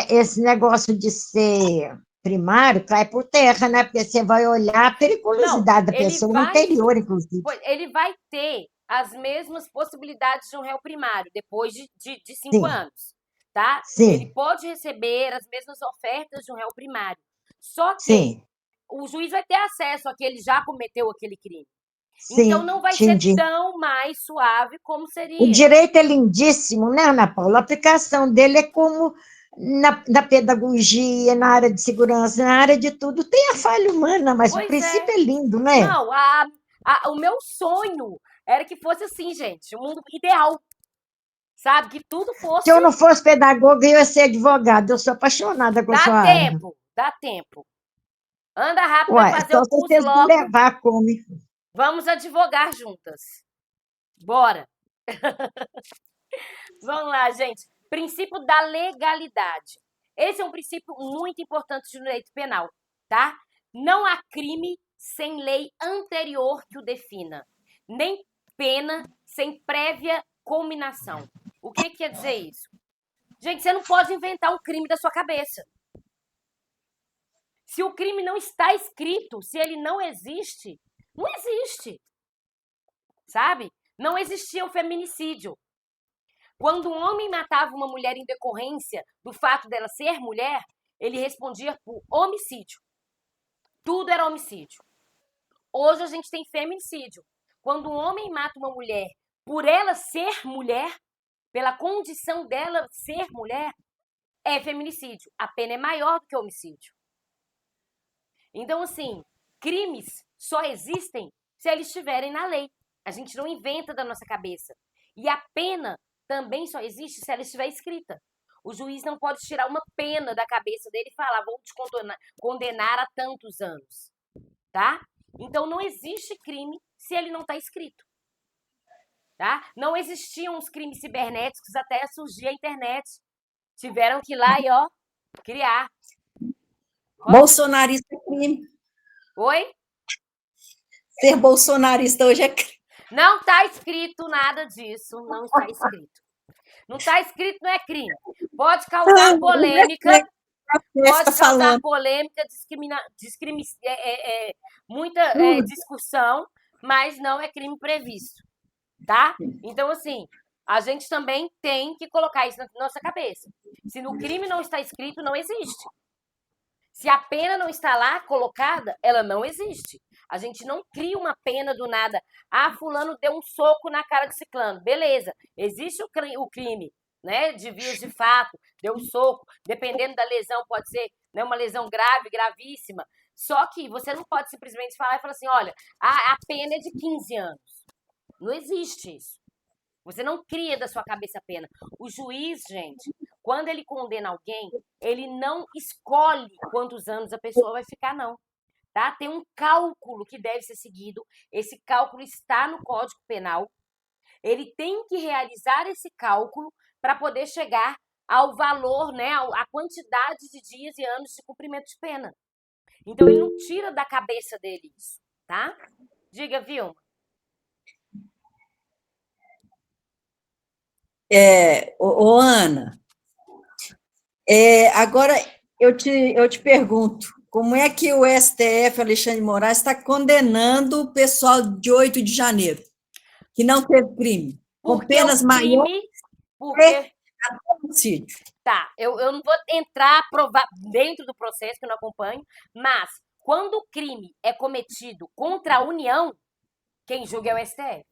esse negócio de ser primário cai por terra, né? Porque você vai olhar a periculosidade da pessoa no anterior, inclusive. Ele vai ter as mesmas possibilidades de um réu primário depois de 5 anos, tá? Sim. Ele pode receber as mesmas ofertas de um réu primário. Só que o juiz vai ter acesso a que ele já cometeu aquele crime. Sim, então, não vai ser tão mais suave como seria. O direito é lindíssimo, né, Ana Paula? A aplicação dele é como na pedagogia, na área de segurança, na área de tudo. Tem a falha humana, mas o princípio é lindo, né? Não, o meu sonho era que fosse assim, gente, um mundo ideal. Sabe? Que tudo fosse... Se eu não fosse pedagoga, eu ia ser advogada. Eu sou apaixonada com a sua área. Dá tempo. Anda rápido para fazer então o curso vocês logo. Levar como... Vamos advogar juntas. Bora. Vamos lá, gente. Princípio da legalidade. Esse é um princípio muito importante do direito penal, tá? Não há crime sem lei anterior que o defina, nem pena sem prévia culminação. O que quer dizer isso? Gente, você não pode inventar um crime da sua cabeça. Se o crime não está escrito, se ele não existe, não existe. Sabe? Não existia o feminicídio. Quando um homem matava uma mulher em decorrência do fato dela ser mulher, ele respondia por homicídio. Tudo era homicídio. Hoje a gente tem feminicídio. Quando um homem mata uma mulher por ela ser mulher, pela condição dela ser mulher, é feminicídio. A pena é maior do que homicídio. Então, assim, crimes só existem se eles estiverem na lei. A gente não inventa da nossa cabeça. E a pena também só existe se ela estiver escrita. O juiz não pode tirar uma pena da cabeça dele e falar, vou te condenar a tantos anos. Tá? Então, não existe crime se ele não está escrito. Tá? Não existiam os crimes cibernéticos até surgir a internet. Tiveram que ir lá e, criar. Bolsonarista é crime. Oi? Ser bolsonarista hoje é crime. Não está escrito nada disso. Não está escrito. Não está escrito, não é crime. Pode causar polêmica. Você pode está causar falando. polêmica, muita discussão, mas não é crime previsto, tá? Então, assim, a gente também tem que colocar isso na nossa cabeça. Se no crime não está escrito, não existe. Se a pena não está lá colocada, ela não existe. A gente não cria uma pena do nada. Ah, fulano deu um soco na cara de ciclano. Beleza, existe o crime, né, de vias de fato, deu um soco, dependendo da lesão, pode ser, né, uma lesão grave, gravíssima. Só que você não pode simplesmente falar e falar assim, olha, a pena é de 15 anos. Não existe isso. Você não cria da sua cabeça a pena. O juiz, gente, quando ele condena alguém, ele não escolhe quantos anos a pessoa vai ficar, não. Tá? Tem um cálculo que deve ser seguido. Esse cálculo está no Código Penal. Ele tem que realizar esse cálculo para poder chegar ao valor, né, a quantidade de dias e anos de cumprimento de pena. Então, ele não tira da cabeça dele isso, tá? Diga, Vilma. Ana, agora eu te pergunto, como é que o STF, Alexandre de Moraes, está condenando o pessoal de 8 de janeiro, que não teve crime, com penas maiores porque homicídio? Tá, eu não vou entrar dentro do processo, que eu não acompanho, mas quando o crime é cometido contra a União, quem julga é o STF.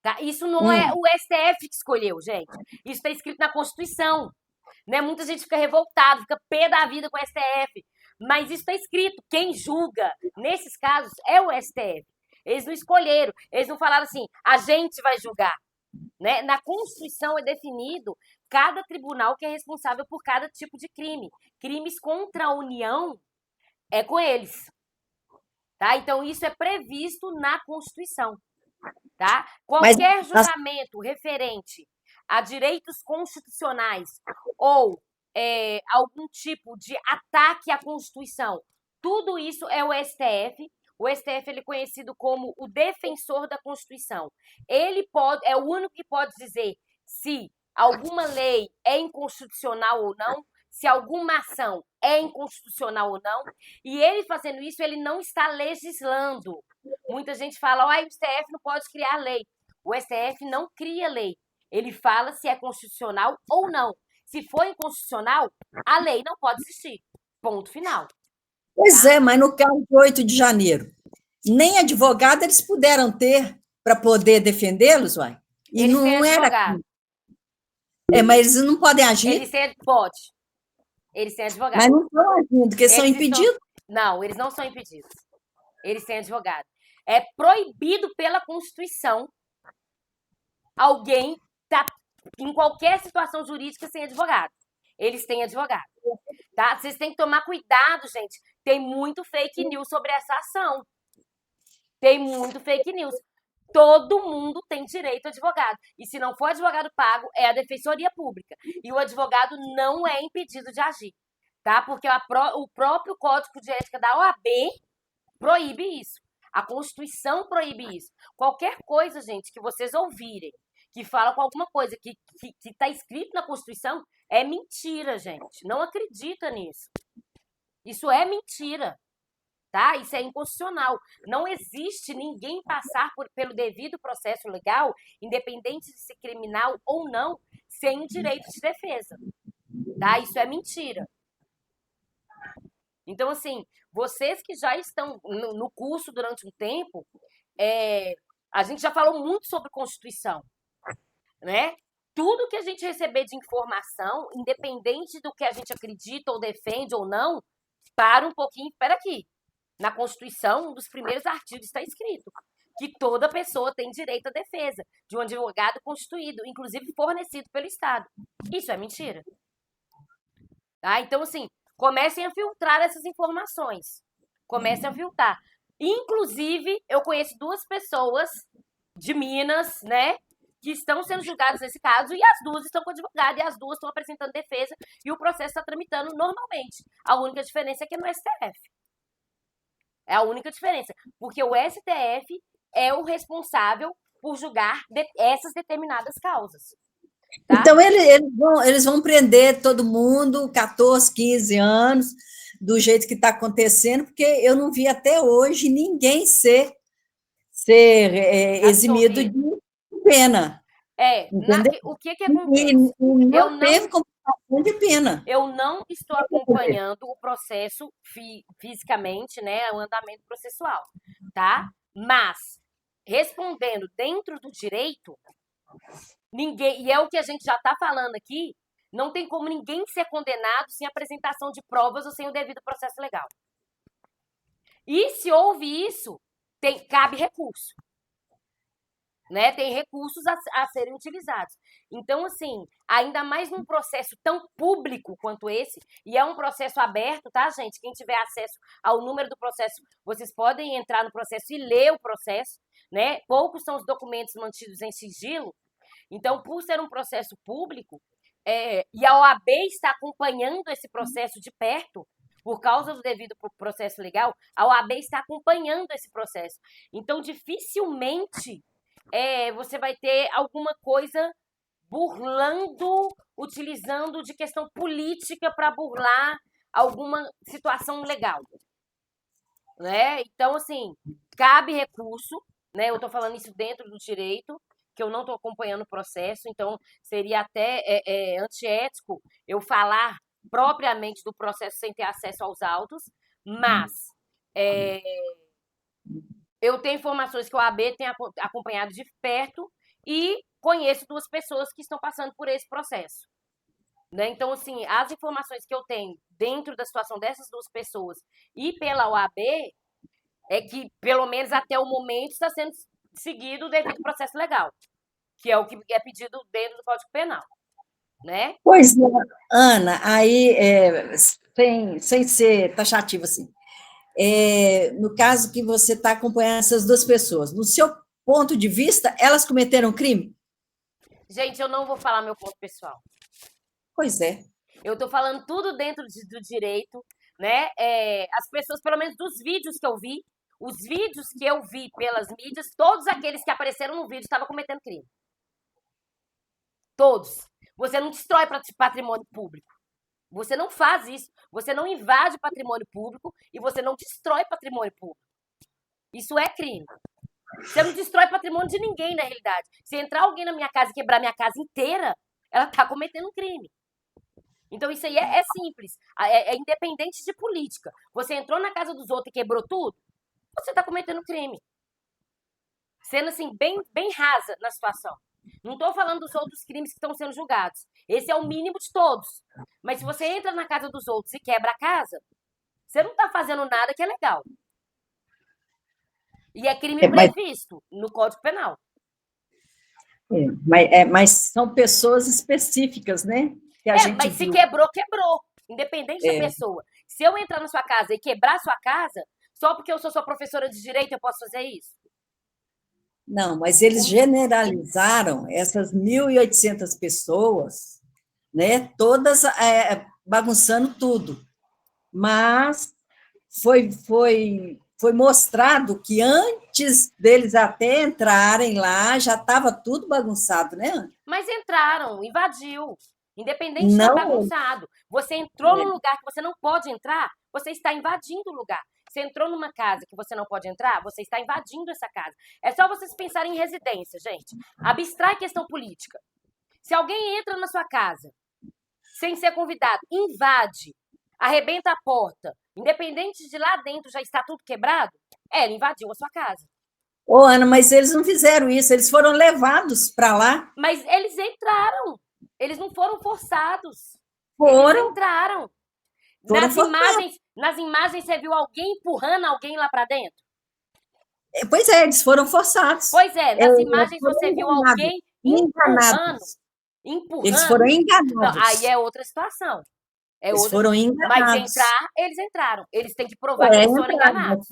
Tá? Isso não é o STF que escolheu, gente. Isso está escrito na Constituição. Né? Muita gente fica revoltada, fica pé da vida com o STF. Mas isso está escrito. Quem julga, nesses casos, é o STF. Eles não escolheram. Eles não falaram assim, a gente vai julgar. Né? Na Constituição é definido cada tribunal que é responsável por cada tipo de crime. Crimes contra a União é com eles. Tá? Então, isso é previsto na Constituição. Tá? Qualquer julgamento referente a direitos constitucionais ou algum tipo de ataque à Constituição, tudo isso é o STF. O STF ele é conhecido como o defensor da Constituição. Ele é o único que pode dizer se alguma lei é inconstitucional ou não, se alguma ação é inconstitucional ou não, e ele fazendo isso, ele não está legislando. Muita gente fala, o STF não pode criar lei. O STF não cria lei. Ele fala se é constitucional ou não. Se for inconstitucional, a lei não pode existir. Ponto final. Pois é, mas no caso de 8 de janeiro, nem advogado eles puderam ter para poder defendê-los, uai. E eles não era. Mas eles não podem agir? Eles pode. Eles têm advogado. Mas não estão agindo, porque são impedidos? Não, eles não são impedidos. Eles têm advogado. É proibido pela Constituição alguém estar em qualquer situação jurídica sem advogado. Eles têm advogado. Tá? Vocês têm que tomar cuidado, gente. Tem muito fake news sobre essa ação. Tem muito fake news. Todo mundo tem direito a advogado. E se não for advogado pago, é a Defensoria Pública. E o advogado não é impedido de agir. Tá? Porque o próprio Código de Ética da OAB proíbe isso. A Constituição proíbe isso. Qualquer coisa, gente, que vocês ouvirem, que fala com alguma coisa que está escrito na Constituição, é mentira, gente. Não acredita nisso. Isso é mentira. Tá? Isso é inconstitucional. Não existe ninguém passar pelo devido processo legal, independente de ser criminal ou não, sem direito de defesa. Tá? Isso é mentira. Então, assim, vocês que já estão no curso durante um tempo, a gente já falou muito sobre Constituição, né? Tudo que a gente receber de informação, independente do que a gente acredita ou defende ou não, para um pouquinho, espera aqui. Na Constituição, um dos primeiros artigos está escrito que toda pessoa tem direito à defesa de um advogado constituído, inclusive fornecido pelo Estado. Isso é mentira. Tá? Então, assim, comecem a filtrar essas informações. Comecem a filtrar. Inclusive, eu conheço 2 pessoas de Minas, né, que estão sendo julgadas nesse caso, e as 2 estão com advogado, e as 2 estão apresentando defesa, e o processo está tramitando normalmente. A única diferença é que é no STF. É a única diferença. Porque o STF é o responsável por julgar essas determinadas causas. Tá? Então, eles vão prender todo mundo, 14, 15 anos, do jeito que está acontecendo, porque eu não vi até hoje ninguém ser eximido de pena. O que acontece? E não teve computação de pena. Eu não estou acompanhando o processo fisicamente, né, o andamento processual, tá? Mas, respondendo dentro do direito, ninguém, e é o que a gente já está falando aqui, não tem como ninguém ser condenado sem apresentação de provas ou sem o devido processo legal. E se houve isso, cabe recurso. Né? Tem recursos a serem utilizados. Então, assim, ainda mais num processo tão público quanto esse, e é um processo aberto, tá, gente? Quem tiver acesso ao número do processo, vocês podem entrar no processo e ler o processo, né? Poucos são os documentos mantidos em sigilo. Então, por ser um processo público, e a OAB está acompanhando esse processo de perto, por causa do devido processo legal, a OAB está acompanhando esse processo. Então, dificilmente você vai ter alguma coisa burlando, utilizando de questão política para burlar alguma situação legal. Né? Então, assim, cabe recurso, né? Eu estou falando isso dentro do direito, que eu não estou acompanhando o processo, então seria até antiético eu falar propriamente do processo sem ter acesso aos autos, mas eu tenho informações que o AB tem acompanhado de perto e conheço 2 pessoas que estão passando por esse processo. Né? Então, assim, as informações que eu tenho dentro da situação dessas 2 pessoas e pela OAB é que, pelo menos até o momento, está sendo seguido o devido processo legal, que é o que é pedido dentro do Código Penal. Né? Pois é, Ana, aí, sem ser taxativo, assim, no caso que você está acompanhando essas 2 pessoas, no seu ponto de vista, elas cometeram crime? Gente, eu não vou falar meu ponto pessoal. Pois é. Eu estou falando tudo dentro do direito, né? As pessoas, pelo menos dos vídeos que eu vi, os vídeos que eu vi pelas mídias, todos aqueles que apareceram no vídeo estavam cometendo crime. Todos. Você não destrói patrimônio público. Você não faz isso. Você não invade patrimônio público e você não destrói patrimônio público. Isso é crime. Você não destrói patrimônio de ninguém, na realidade. Se entrar alguém na minha casa e quebrar minha casa inteira, ela está cometendo um crime. Então, isso aí é simples. É independente de política. Você entrou na casa dos outros e quebrou tudo, você está cometendo crime. Sendo, assim, bem rasa na situação. Não estou falando dos outros crimes que estão sendo julgados. Esse é o mínimo de todos. Mas se você entra na casa dos outros e quebra a casa, você não está fazendo nada que é legal. E é crime previsto no Código Penal. Mas são pessoas específicas, né? Que a gente mas viu. se quebrou, quebrou. Independente da pessoa. Se eu entrar na sua casa e quebrar a sua casa, só porque eu sou sua professora de direito, eu posso fazer isso? Não, mas eles generalizaram essas 1.800 pessoas, né? Todas bagunçando tudo. Mas foi mostrado que antes deles até entrarem lá, já estava tudo bagunçado, né, Ana? Mas entraram, invadiu. Independente de estar bagunçado. Você entrou num lugar que você não pode entrar, você está invadindo o lugar. Você entrou numa casa que você não pode entrar, você está invadindo essa casa. É só vocês pensarem em residência, gente. Abstrai a questão política. Se alguém entra na sua casa sem ser convidado, invade, arrebenta a porta, independente de lá dentro já está tudo quebrado, ele invadiu a sua casa. Ô, Ana, mas eles não fizeram isso, eles foram levados para lá. Mas eles entraram. Eles não foram forçados. Foram. Eles entraram. Nas imagens, você viu alguém empurrando alguém lá para dentro? Pois é, eles foram forçados. Pois é, nas imagens você viu alguém empurrando. Eles foram enganados. Não, aí é outra situação. Eles foram enganados. Mas eles entraram. Eles têm que provar que eles foram enganados.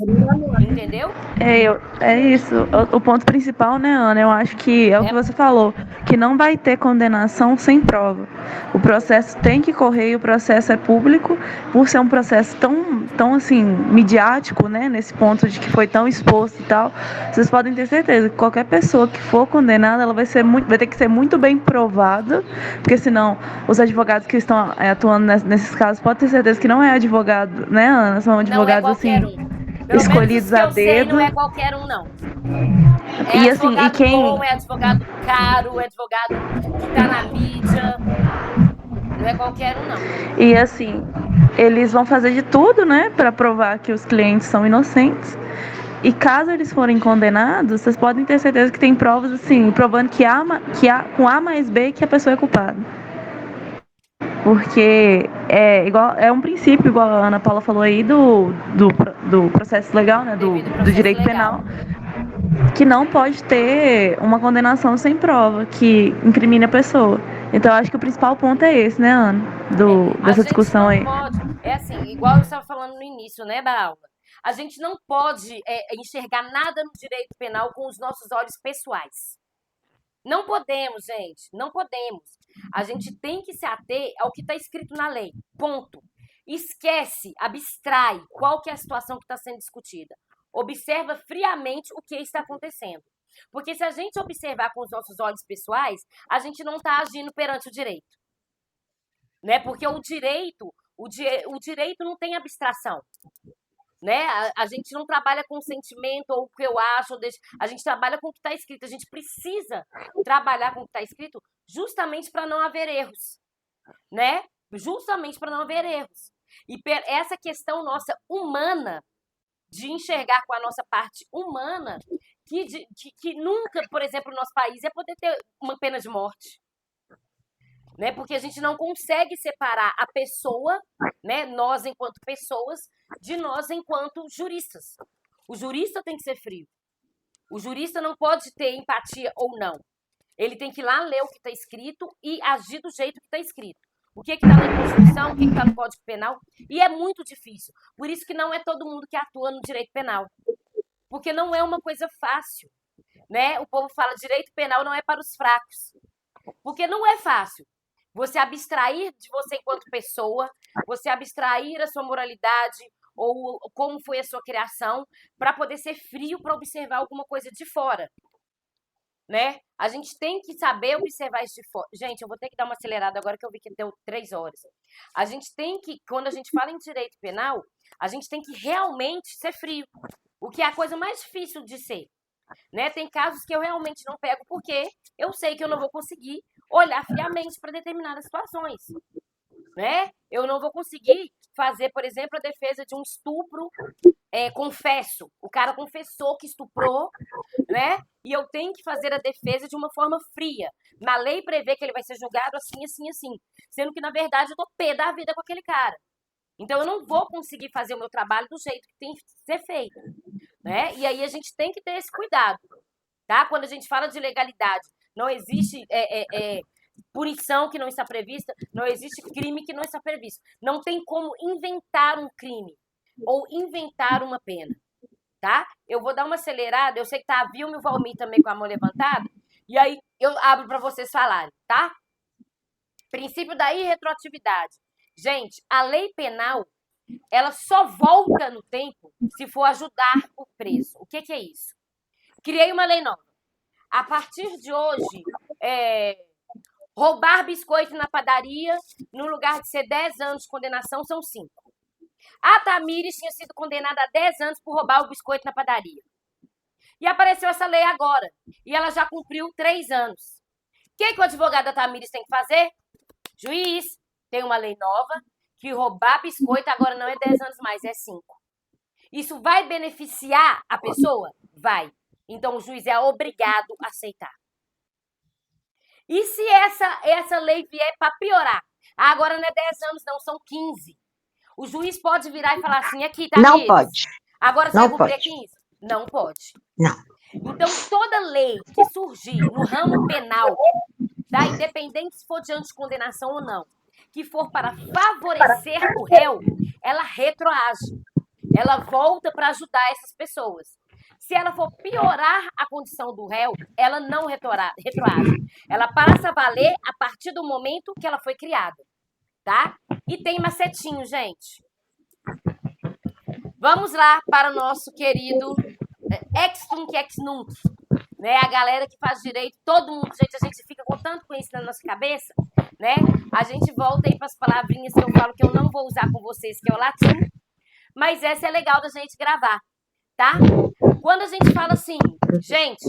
Entendeu? É isso. O ponto principal, né, Ana? Eu acho que é o que você falou, que não vai ter condenação sem prova. O processo tem que correr e o processo é público, por ser um processo tão assim, midiático, né, nesse ponto de que foi tão exposto e tal. Vocês podem ter certeza que qualquer pessoa que for condenada, ela vai ter que ser muito bem provada, porque senão os advogados que estão atuando nesses casos podem ter certeza que não é advogado, né, Ana? São advogados assim, escolhidos a dedo. Não é qualquer um, não. E assim, e quem bom, é advogado caro, é advogado que tá na mídia. Não é qualquer um, não. E assim, eles vão fazer de tudo, né, para provar que os clientes são inocentes. E caso eles forem condenados, vocês podem ter certeza que tem provas assim, provando que com A mais B que a pessoa é culpada. Porque é um princípio, igual a Ana Paula falou aí, do processo legal, né, do direito penal, que não pode ter uma condenação sem prova, que incrimine a pessoa. Então, eu acho que o principal ponto é esse, né, Ana, dessa discussão aí. É assim, igual eu estava falando no início, né, da aula. A gente não pode enxergar nada no direito penal com os nossos olhos pessoais. Não podemos, gente, não podemos. A gente tem que se ater ao que está escrito na lei, ponto. Esquece, abstrai qual que é a situação que está sendo discutida. Observa friamente o que está acontecendo. Porque se a gente observar com os nossos olhos pessoais, a gente não está agindo perante o direito. Né? Porque o direito não tem abstração. Né? A gente não trabalha com sentimento ou o que eu acho, a gente trabalha com o que está escrito. A gente precisa trabalhar com o que está escrito justamente para não haver erros, né? Justamente para não haver erros. E essa questão nossa humana, de enxergar com a nossa parte humana, que nunca, por exemplo, no nosso país, é poder ter uma pena de morte. Né? Porque a gente não consegue separar a pessoa, né, nós enquanto pessoas, de nós enquanto juristas. O jurista tem que ser frio. O jurista não pode ter empatia ou não. Ele tem que ir lá ler o que está escrito e agir do jeito que está escrito. O que está na Constituição, o que está no Código Penal. E é muito difícil. Por isso que não é todo mundo que atua no direito penal. Porque não é uma coisa fácil. Né? O povo fala direito penal não é para os fracos. Porque não é fácil. Você abstrair de você enquanto pessoa, você abstrair a sua moralidade ou como foi a sua criação para poder ser frio para observar alguma coisa de fora. Né? A gente tem que saber observar isso de fora. Gente, eu vou ter que dar uma acelerada agora que eu vi que deu 3 horas. A gente tem que, quando a gente fala em direito penal, a gente tem que realmente ser frio. O que é a coisa mais difícil de ser. Né? Tem casos que eu realmente não pego porque eu sei que eu não vou conseguir olhar friamente para determinadas situações. Né? Eu não vou conseguir fazer, por exemplo, a defesa de um estupro confesso. O cara confessou que estuprou, né? E eu tenho que fazer a defesa de uma forma fria. Na lei prevê que ele vai ser julgado assim, assim, assim. Sendo que, na verdade, eu tô pé da vida com aquele cara. Então, eu não vou conseguir fazer o meu trabalho do jeito que tem que ser feito. Né? E aí a gente tem que ter esse cuidado. Tá? Quando a gente fala de legalidade, não existe punição que não está prevista, não existe crime que não está previsto. Não tem como inventar um crime ou inventar uma pena. Tá? Eu vou dar uma acelerada, eu sei que tá a Vilma e o Valmir também com a mão levantada, e aí eu abro para vocês falarem, tá? Princípio da irretroatividade. Gente, a lei penal, ela só volta no tempo se for ajudar o preso. O que é isso? Criei uma lei nova. A partir de hoje, roubar biscoito na padaria, no lugar de ser 10 anos de condenação, são 5. A Tamires tinha sido condenada a 10 anos por roubar o biscoito na padaria. E apareceu essa lei agora. E ela já cumpriu 3 anos. O que o advogado da Tamires tem que fazer? Juiz, tem uma lei nova que roubar biscoito agora não é 10 anos mais, é 5. Isso vai beneficiar a pessoa? Vai. Então o juiz é obrigado a aceitar. E se essa lei vier para piorar? Agora não é 10 anos não, são 15. O juiz pode virar e falar assim, aqui, tá? Não pode. Agora você vai cumprir 15? Não pode. Não. Então, toda lei que surgir no ramo penal, tá? Independente se for diante de condenação ou não, que for para favorecer o réu, ela retroage. Ela volta para ajudar essas pessoas. Se ela for piorar a condição do réu, ela não retroage. Ela passa a valer a partir do momento que ela foi criada, tá? E tem macetinho, gente. Vamos lá para o nosso querido ex tunc ex nunc, né? A galera que faz direito, todo mundo, gente, a gente fica com tanto conhecimento na nossa cabeça, né? A gente volta aí para as palavrinhas que eu falo que eu não vou usar com vocês, que é o latim, mas essa é legal da gente gravar, tá? Quando a gente fala assim, gente,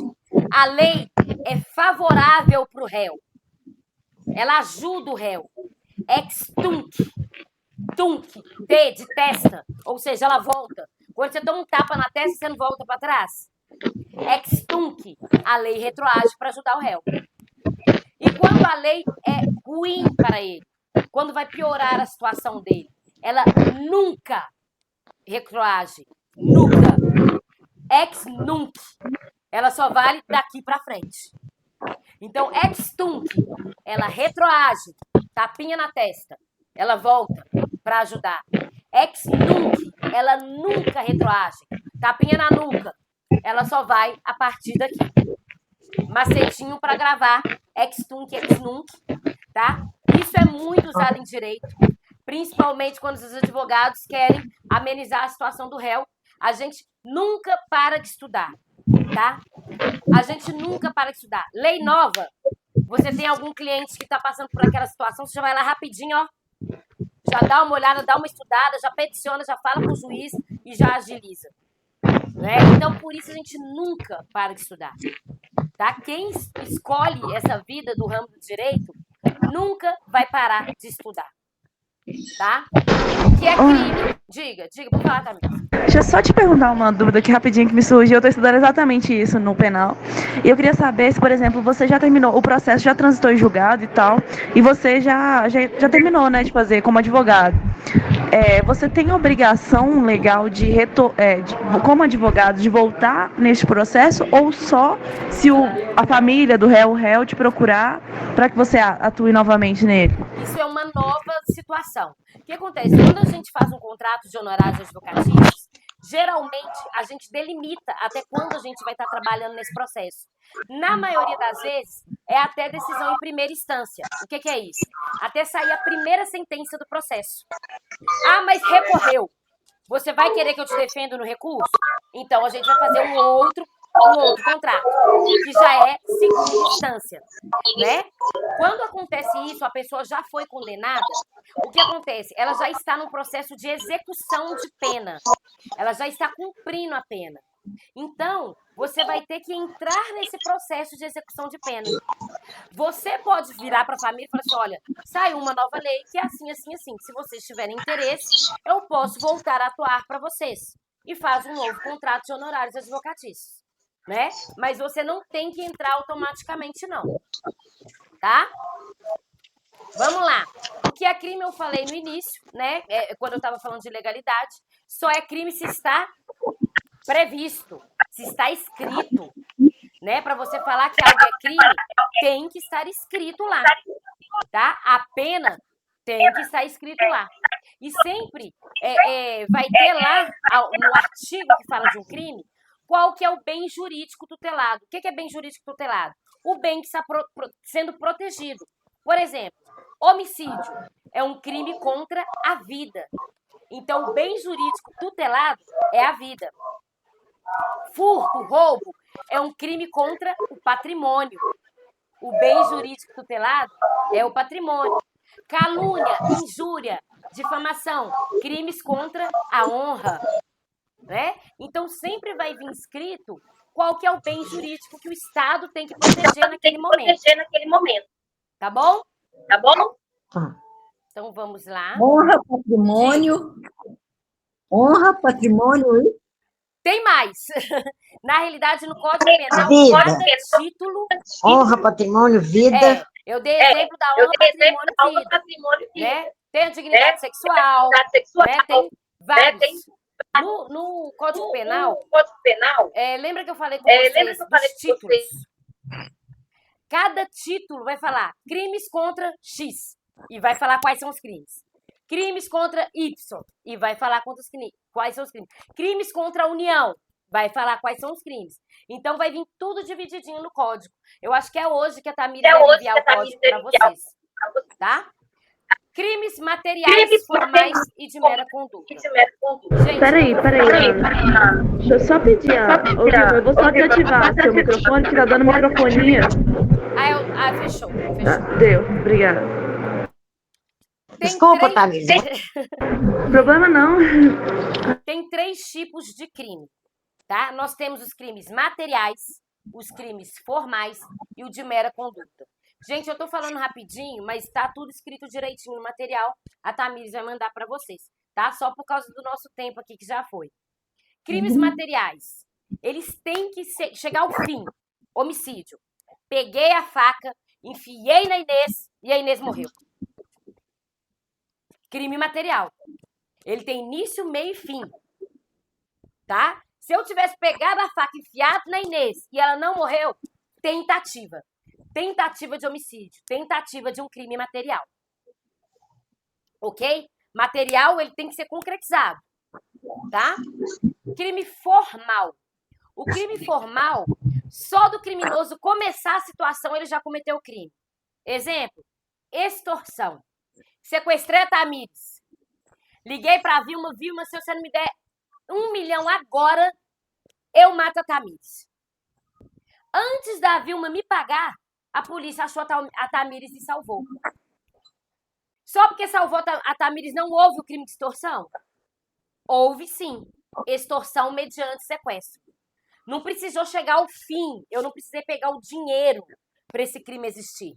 a lei é favorável para o réu, ela ajuda o réu, ex tunc, tunc, T de testa, ou seja, ela volta. Quando você toma um tapa na testa, você não volta para trás. Ex tunc, a lei retroage para ajudar o réu. E quando a lei é ruim para ele, quando vai piorar a situação dele, ela nunca retroage. Nunca. Ex nunc. Ela só vale daqui para frente. Então, ex tunc, ela retroage, tapinha na testa. Ela volta para ajudar. Ex nunc, ela nunca retroage. Tapinha na nuca. Ela só vai a partir daqui. Macetinho para gravar. Ex tunc, ex nunc. Tá? Isso é muito usado em direito. Principalmente quando os advogados querem amenizar a situação do réu. A gente nunca para de estudar. Tá? A gente nunca para de estudar. Lei nova. Você tem algum cliente que está passando por aquela situação, você já vai lá rapidinho, ó. Já dá uma olhada, dá uma estudada, já peticiona, já fala com o juiz e já agiliza. Né? Então, por isso a gente nunca para de estudar. Tá? Quem escolhe essa vida do ramo do direito nunca vai parar de estudar. Tá? O que é crime? Diga, por falar, Tamires. Deixa eu só te perguntar uma dúvida aqui rapidinho que me surgiu. Eu estou estudando exatamente isso no penal. E eu queria saber se, por exemplo, você já terminou o processo, já transitou em julgado e tal, e você já terminou, né, de fazer como advogado. Você tem obrigação legal como advogado, de voltar neste processo, ou só se a família do réu, o réu, te procurar para que você atue novamente nele? Isso é uma nova situação. O que acontece? Quando a gente faz um contrato de honorários advocatícios, geralmente a gente delimita até quando a gente vai estar trabalhando nesse processo. Na maioria das vezes, é até decisão em primeira instância. O que é isso? Até sair a primeira sentença do processo. Ah, mas recorreu. Você vai querer que eu te defenda no recurso? Então a gente vai fazer um outro contrato, que já é segunda instância, né? Quando acontece isso, a pessoa já foi condenada, o que acontece? Ela já está num processo de execução de pena. Ela já está cumprindo a pena. Então, você vai ter que entrar nesse processo de execução de pena. Você pode virar para a família e falar assim, olha, saiu uma nova lei que é assim, assim, assim. Se vocês tiverem interesse, eu posso voltar a atuar para vocês. E faz um novo contrato de honorários advocatícios. Né? Mas você não tem que entrar automaticamente, não. Tá? Vamos lá. O que é crime eu falei no início, né? Quando eu estava falando de legalidade. Só é crime se está previsto, se está escrito. Né? Para você falar que algo é crime, tem que estar escrito lá. Tá? A pena tem que estar escrito lá. E sempre vai ter lá, no artigo que fala de um crime, qual que é o bem jurídico tutelado. O que é bem jurídico tutelado? O bem que está sendo protegido. Por exemplo, homicídio é um crime contra a vida. Então, o bem jurídico tutelado é a vida. Furto, roubo, é um crime contra o patrimônio. O bem jurídico tutelado é o patrimônio. Calúnia, injúria, difamação, crimes contra a honra. Né? Então, sempre vai vir escrito qual que é o bem jurídico que o Estado tem que proteger naquele momento. Tá bom? Tá bom? Então, vamos lá. Honra, patrimônio. Honra, patrimônio e... Tem mais. Na realidade, no Código Penal, cada título... Honra, patrimônio, vida. Eu dei exemplo da honra, patrimônio e vida. Né? Tem a dignidade sexual. Né? Tem vários... No Código Penal, lembra que eu falei com vocês dos títulos? Cada título vai falar crimes contra X. e vai falar quais são os crimes. Crimes contra Y, e vai falar quais são os crimes. Crimes contra a União, vai falar quais são os crimes. Então, vai vir tudo divididinho no código. Eu acho que é hoje que a Tamires vai enviar o código para vocês, tá? Crimes materiais, formais e de mera conduta. Gente, Peraí, Ana. Deixa eu só pedir, eu vou só desativar seu microfone, que tá dando microfonia. Fechou. Deu, obrigada. Desculpa, Tamires. Problema não. Tem 3 tipos de crime, tá? Nós temos os crimes materiais, os crimes formais e o de mera conduta. Gente, eu tô falando rapidinho, mas tá tudo escrito direitinho no material. A Tamires vai mandar para vocês, tá? Só por causa do nosso tempo aqui que já foi. Crimes materiais, eles têm que chegar ao fim. Homicídio. Peguei a faca, enfiei na Inês e a Inês morreu. Crime material. Ele tem início, meio e fim. Tá? Se eu tivesse pegado a faca e enfiado na Inês e ela não morreu, tentativa. Tentativa de homicídio. Tentativa de um crime material. Ok? Material, ele tem que ser concretizado. Tá? Crime formal. O crime formal, só do criminoso começar a situação, ele já cometeu o crime. Exemplo, extorsão. Sequestrei a Tamires. Liguei pra Vilma, se você não me der 1 milhão agora, eu mato a Tamires. Antes da Vilma me pagar, a polícia achou a Tamires e salvou. Só porque salvou a Tamires não houve o crime de extorsão? Houve sim. Extorsão mediante sequestro. Não precisou chegar ao fim. Eu não precisei pegar o dinheiro para esse crime existir.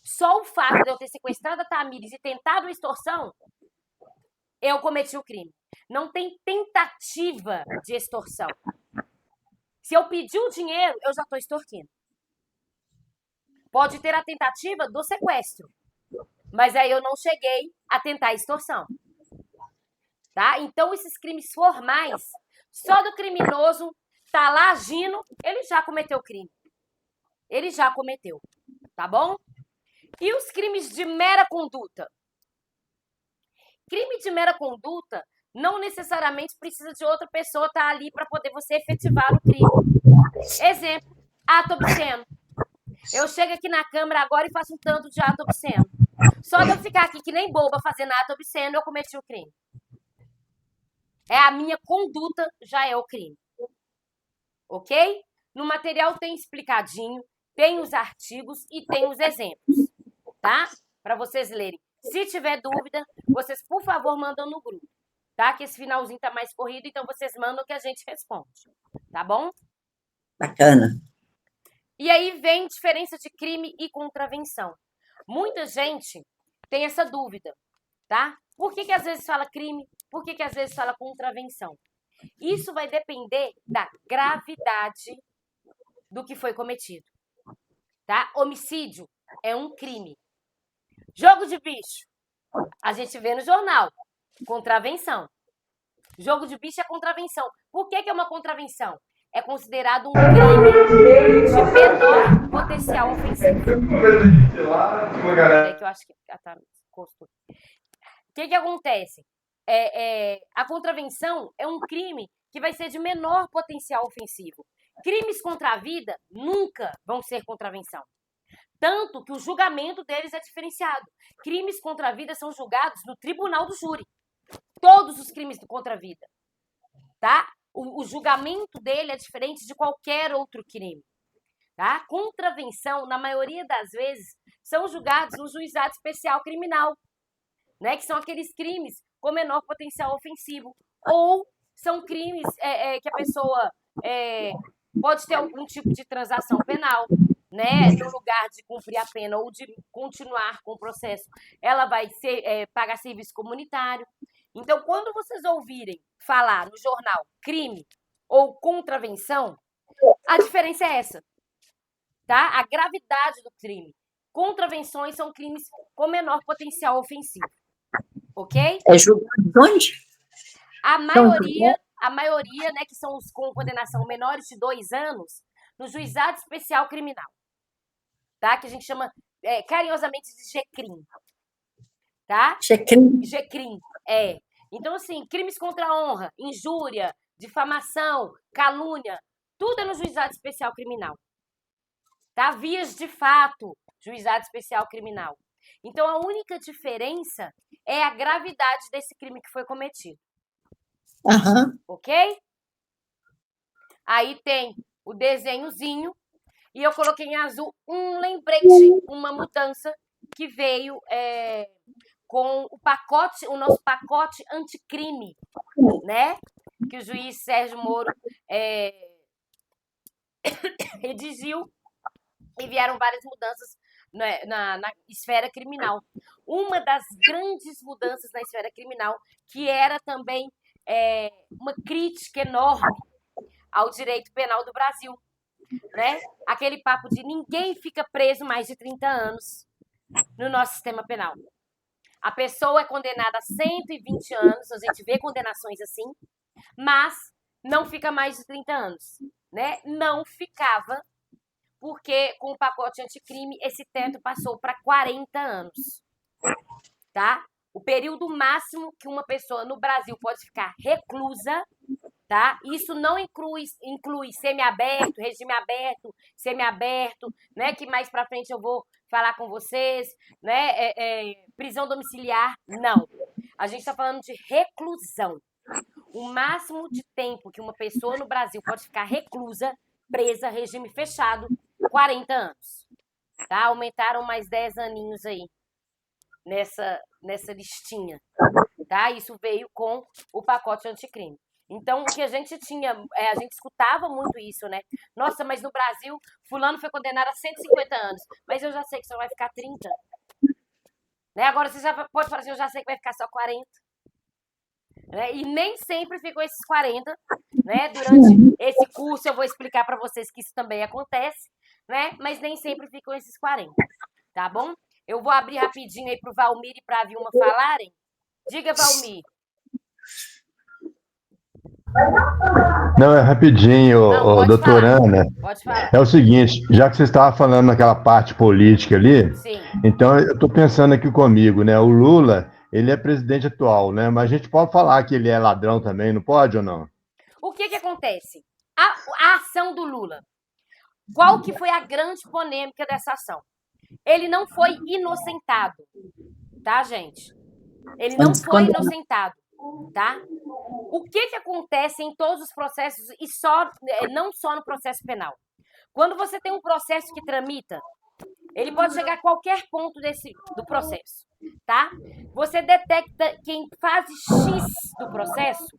Só o fato de eu ter sequestrado a Tamires e tentado uma extorsão, eu cometi o crime. Não tem tentativa de extorsão. Se eu pedir o dinheiro, eu já estou extorquindo. Pode ter a tentativa do sequestro, mas aí eu não cheguei a tentar a extorsão. Tá? Então, esses crimes formais, só do criminoso tá lá agindo, ele já cometeu o crime. Ele já cometeu. Tá bom? E os crimes de mera conduta? Crime de mera conduta não necessariamente precisa de outra pessoa estar ali para poder você efetivar o crime. Exemplo, ato obsceno. Eu chego aqui na câmera agora e faço um tanto de ato obsceno. Só de eu ficar aqui que nem boba fazendo ato obsceno, eu cometi o crime. É a minha conduta, já é o crime. Ok? No material tem explicadinho, tem os artigos e tem os exemplos. Tá? Para vocês lerem. Se tiver dúvida, vocês, por favor, mandam no grupo. Tá? Que esse finalzinho tá mais corrido, então vocês mandam que a gente responde. Tá bom? Bacana. E aí vem diferença de crime e contravenção. Muita gente tem essa dúvida, tá? Por que às vezes fala crime? Por que às vezes fala contravenção? Isso vai depender da gravidade do que foi cometido, tá? Homicídio é um crime. Jogo de bicho, a gente vê no jornal, contravenção. Jogo de bicho é contravenção. Por que é uma contravenção? É considerado um crime de menor potencial ofensivo. É que eu acho que o que acontece? A contravenção é um crime que vai ser de menor potencial ofensivo. Crimes contra a vida nunca vão ser contravenção. Tanto que o julgamento deles é diferenciado. Crimes contra a vida são julgados no tribunal do júri. Todos os crimes contra a vida. Tá? O julgamento dele é diferente de qualquer outro crime. Tá? Contravenção, na maioria das vezes, são julgados no juizado especial criminal, né? Que são aqueles crimes com menor potencial ofensivo. Ou são crimes que a pessoa pode ter algum tipo de transação penal, né? No lugar de cumprir a pena ou de continuar com o processo, ela vai pagar serviço comunitário. Então, quando vocês ouvirem falar no jornal crime ou contravenção, a diferença é essa, tá? A gravidade do crime. Contravenções são crimes com menor potencial ofensivo, ok? É julgado onde? A maioria, né, que são os com condenação menores de 2 anos, no juizado especial criminal, tá? Que a gente chama carinhosamente de GCRIM, tá? Checrim. GCRIM, é. Então, assim, crimes contra a honra, injúria, difamação, calúnia, tudo é no Juizado Especial Criminal. Tá? Vias de fato, Juizado Especial Criminal. Então, a única diferença é a gravidade desse crime que foi cometido. Aham. Ok? Aí tem o desenhozinho e eu coloquei em azul um lembrete, uma mudança que veio com o nosso pacote anticrime, né? Que o juiz Sérgio Moro redigiu e vieram várias mudanças na esfera criminal. Uma das grandes mudanças na esfera criminal, que era também uma crítica enorme ao direito penal do Brasil, né? Aquele papo de ninguém fica preso mais de 30 anos no nosso sistema penal. A pessoa é condenada a 120 anos, a gente vê condenações assim, mas não fica mais de 30 anos, né? Não ficava, porque com o pacote anticrime esse teto passou para 40 anos, tá? O período máximo que uma pessoa no Brasil pode ficar reclusa, tá? Isso não inclui semiaberto, regime aberto, semiaberto, né? Que mais pra frente eu vou falar com vocês, né? Prisão domiciliar, não. A gente tá falando de reclusão. O máximo de tempo que uma pessoa no Brasil pode ficar reclusa, presa, regime fechado, 40 anos. Tá? Aumentaram mais 10 aninhos aí nessa listinha. Tá? Isso veio com o pacote anticrime. Então, o que a gente tinha, a gente escutava muito isso, né? Nossa, mas no Brasil, fulano foi condenado a 150 anos, mas eu já sei que só vai ficar 30. Né? Agora você já pode falar assim, eu já sei que vai ficar só 40. Né? E nem sempre ficam esses 40, né? Durante esse curso eu vou explicar para vocês que isso também acontece, né? Mas nem sempre ficam esses 40, tá bom? Eu vou abrir rapidinho aí pro Valmir e pra Vilma falarem. Diga, Valmir. Não, é rapidinho, doutora Ana. Pode falar. É o seguinte, já que você estava falando naquela parte política ali, Sim. então eu estou pensando aqui comigo, né? O Lula, ele é presidente atual, né? Mas a gente pode falar que ele é ladrão também, não pode ou não? O que acontece? A ação do Lula. Qual que foi a grande polêmica dessa ação? Ele não foi inocentado, tá, gente? Ele não foi inocentado, tá? O que acontece em todos os processos e não só no processo penal? Quando você tem um processo que tramita, ele pode chegar a qualquer ponto do processo, tá? Você detecta que em fase X do processo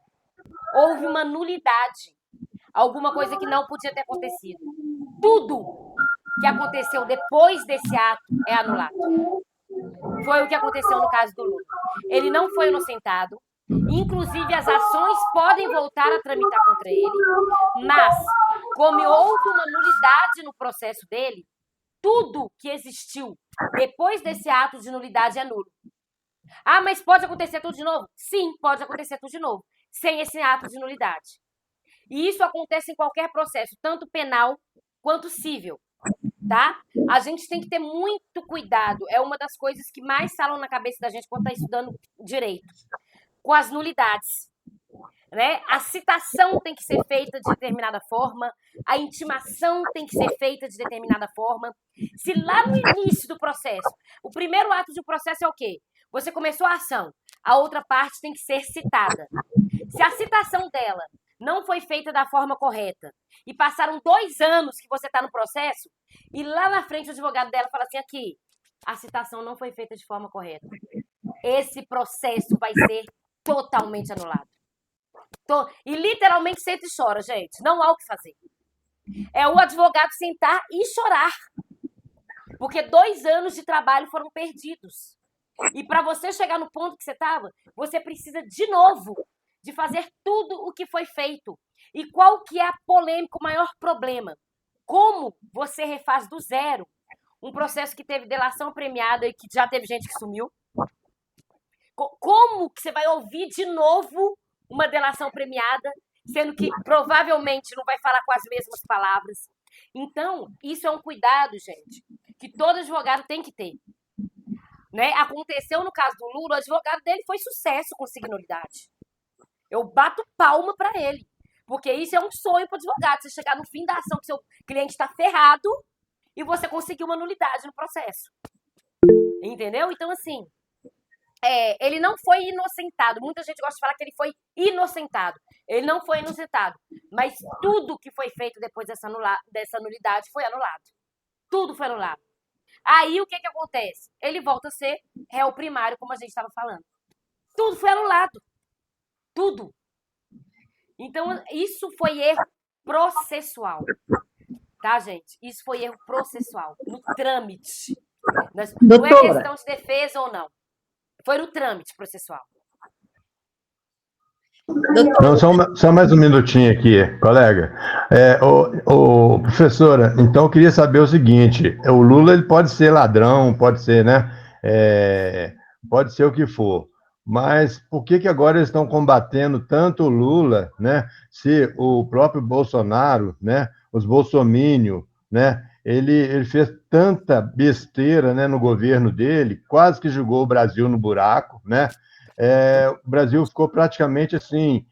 houve uma nulidade, alguma coisa que não podia ter acontecido. Tudo que aconteceu depois desse ato é anulado. Foi o que aconteceu no caso do Lula. Ele não foi inocentado, inclusive as ações podem voltar a tramitar contra ele, mas como houve uma nulidade no processo dele, tudo que existiu depois desse ato de nulidade é nulo. Ah, mas pode acontecer tudo de novo? Sim, pode acontecer tudo de novo, sem esse ato de nulidade. E isso acontece em qualquer processo, tanto penal quanto civil, tá? A gente tem que ter muito cuidado, é uma das coisas que mais falam na cabeça da gente quando está estudando direito, com as nulidades, né? A citação tem que ser feita de determinada forma, a intimação tem que ser feita de determinada forma. Se lá no início do processo, o primeiro ato de processo é o quê? Você começou a ação, a outra parte tem que ser citada. Se a citação dela não foi feita da forma correta e passaram 2 anos que você está no processo e lá na frente o advogado dela fala assim, aqui, a citação não foi feita de forma correta. Esse processo vai ser totalmente anulado. E literalmente senta e chora, gente. Não há o que fazer. É o advogado sentar e chorar. Porque 2 anos de trabalho foram perdidos. E para você chegar no ponto que você estava, você precisa de novo de fazer tudo o que foi feito. E qual que é a polêmica, o maior problema? Como você refaz do zero um processo que teve delação premiada e que já teve gente que sumiu? Como que você vai ouvir de novo uma delação premiada, sendo que provavelmente não vai falar com as mesmas palavras? Então, isso é um cuidado, gente, que todo advogado tem que ter. né? Aconteceu no caso do Lula, o advogado dele foi sucesso conseguir nulidade. Eu bato palma para ele. Porque isso é um sonho para o advogado. Você chegar no fim da ação que seu cliente está ferrado e você conseguir uma nulidade no processo. Entendeu? Então, assim, ele não foi inocentado. Muita gente gosta de falar que ele foi inocentado. Ele não foi inocentado. Mas tudo que foi feito depois dessa nulidade foi anulado. Tudo foi anulado. Aí, o que acontece? Ele volta a ser réu primário, como a gente estava falando. Tudo foi anulado. Tudo. Então, isso foi erro processual. Tá, gente? Isso foi erro processual. No trâmite. Não é questão de defesa ou não. Foi no trâmite processual. Então, só mais um minutinho aqui, colega. Professora, então eu queria saber o seguinte: o Lula ele pode ser ladrão, pode ser, né? Pode ser o que for. Mas por que agora eles estão combatendo tanto o Lula, né? Se o próprio Bolsonaro, né? Os bolsominions, né? Ele fez tanta besteira, né, no governo dele, quase que jogou o Brasil no buraco, né? O Brasil ficou praticamente assim,